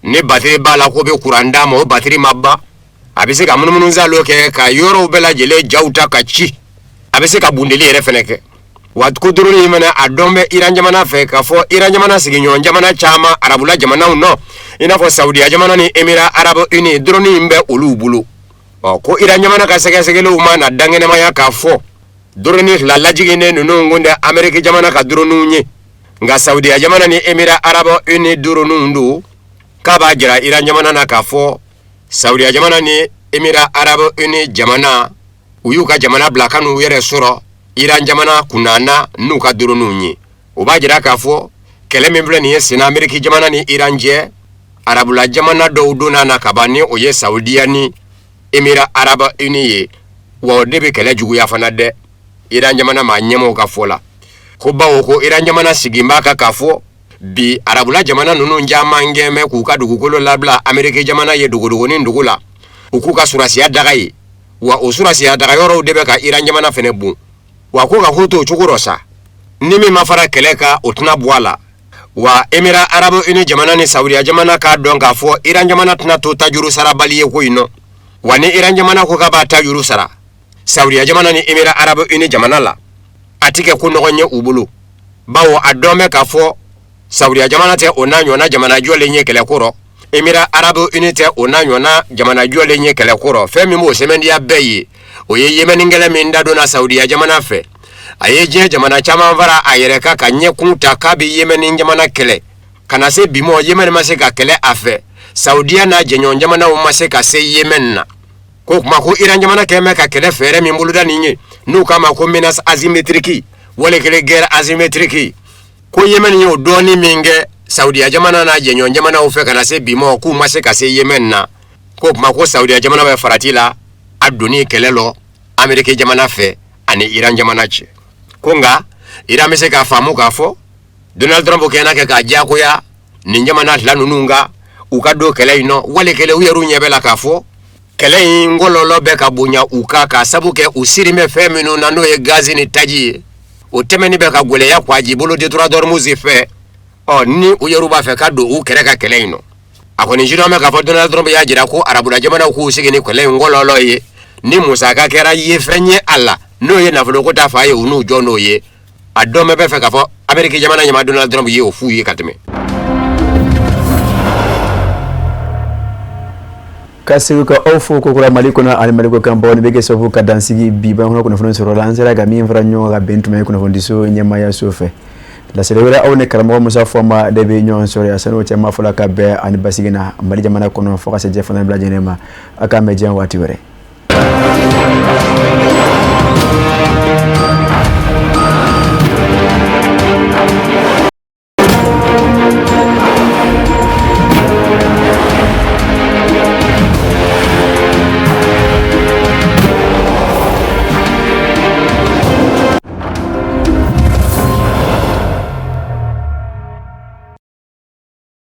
ni batiri b'a la ko bɛ kuran d'a ma o batiri ma ban a bɛ se ka munumunu zalo kɛ ka yɔrɔw bɛɛ lajɛlen jaw ta ka ci a bɛ se ka bundeli yɛrɛ fɛnɛ kɛ wa ko drone in fɛnɛ a dɔn bɛ Iran jamana fɛ ka fɔ Iran jamana sigiɲɔgɔn jamana caman arabula jamanaw nɔ i n'a fɔ Saudiya jamana ni Émirats Arabes Unis drone in bɛ olu bolo ko Iran jamana ka sɛgɛsɛgɛliw ma na dangɛnɛmaya k'a fɔ drone fila lajiginen ninnu kun tɛ Amérique jamana ka dronew ye nka Saudiya jamana ni Émirats Arabes Unis dronew don k'a b'a jira Iran jamana na k'a fɔ Saudiya jamana ni Émirats Arabes Unis jamana u y'u ka jamana bila ka n'u yɛrɛ sɔrɔ Iran jamana kunana n'u ka dronew ye o b'a jira k'a fɔ kɛlɛ min filɛ nin ye senna Amérique jamana ni Iran cɛ arabula jamana dɔw donna na ka ban ni o ye Saudiya ni Émirats Arabes Unis ye wa o de bɛ kɛlɛ juguya fana dɛ Iran jamana ma ɲɛmɔgɔw ka fɔ la ko bawo ko Iran jamana sigin b'a kan k'a fɔ bi arabula jamana ninnu caman gɛnbɛ k'u ka dugukolo labila Amérique jamana ye dogodogonin dugu la u k'u ka surasiya daga ye wa o surasiya daga yɔrɔw de bɛ ka Iran jamana fɛnɛ bon wa ko ka k'o to o cogo rɔ sa ni min ma fara kɛlɛ kan o tɛna bɔ a la wa Émirats Arabes Unis jamana ni Saudiya jamana k'a dɔn k'a fɔ Iran jamana tɛna to tajuru sarabali ye ko in nɔ wa ni Iran jamana ko k'a b'a tajuru sara Saudiya jamana ni Émirats Arabes Unis jamana la a tɛ kɛ ko nɔgɔn ye u bolo bawo a dɔn bɛ k'a fɔ Saudiya jamana tɛ o n'a ɲɔgɔnna jamana jɔlen ye kɛlɛ ko rɔ Émirats Arabes Unis tɛ o n'a ɲɔgɔnna jamana jɔlen ye kɛlɛ ko rɔ fɛn min b'o sɛmɛndiya bɛɛ ye o ye Yemenikɛlɛ min da donna Saudiya jamana fɛ a ye diɲɛ jamana caman fara a yɛrɛ kan ka ɲɛkun ta k'a bɛ Yemeni jamana kɛlɛ ka na se bi ma Yemeni ma se ka kɛlɛ a fɛ Saudiya n'a jɛɲɔgɔn jamanaw ma se ka se Yemen na ko kuma ko Iran jamana kɛmɛ ka kɛlɛ fɛɛrɛ min boloda nin ye n'u k'a ma ko menace asymétrique wale kele guerre asymétrique ko Yemen y'o dɔɔni min kɛ Saudiya jamana n'a jɛɲɔgɔn jamanaw fɛ ka na se bi ma k'u ma se ka se Yemen na ko kuma ko Saudiya jamana bɛ farati la a donni kɛlɛ lɔ Amérique jamana fɛ ani Iran jamana cɛ ko nka Iran bɛ se k'a faamu k'a fɔ Donald Trump kɛnɛ kɛ k'a diyagoya nin jamana fila ninnu kan u ka don kɛlɛ in nɔ wale kele u yɛrɛ ɲɛ bɛ la k'a fɔ kɛlɛ in ngɔlɔlɔ bɛ ka bonya u kan k'a sabu kɛ u siri bɛ fɛn minnu na n'o ye gazi ni taji ye o tɛmɛni bɛ ka gwɛlɛya kwaji bolo détour d'Ormuz fɛ ni u yɛrɛ b'a fɛ ka don u kɛrɛ ka kɛlɛ in nɔ a kɔni jira mɛ k'a fɔ Donald Trump y'a jira ko arabula jamanaw k'u sigi ni kɛlɛ in ngɔlɔlɔ ye ni musaka kɛra ye fɛn ye a la n'o ye nafolo ko ta fa ye u n'u jɔ n'o ye a dɔn bɛ fɛ k'a fɔ Amérique jamana ɲɛma Donald Trump ye o f'u ye ka tɛmɛ ka segu ka aw fo kokura Mali kɔnɔ ani Mali ko kan bawo ni bɛ kɛ sababu ka dansigi bi ban kunnafoni sɔrɔ la an sera ka min fara ɲɔgɔn kan bɛn tuma ye kunnafoni so ɲɛmaaya so fɛ lasɛrɛ wɛrɛ aw ni karamɔgɔ Musa Fɔnba de bɛ ɲɔgɔn sɔrɔ yan sani o cɛ ma fɔla ka bɛn ani basigi na Mali jamana kɔnɔ fo ka se jɛ fana bila lajɛlen ma a k'an bɛn diɲɛ waati wɛrɛ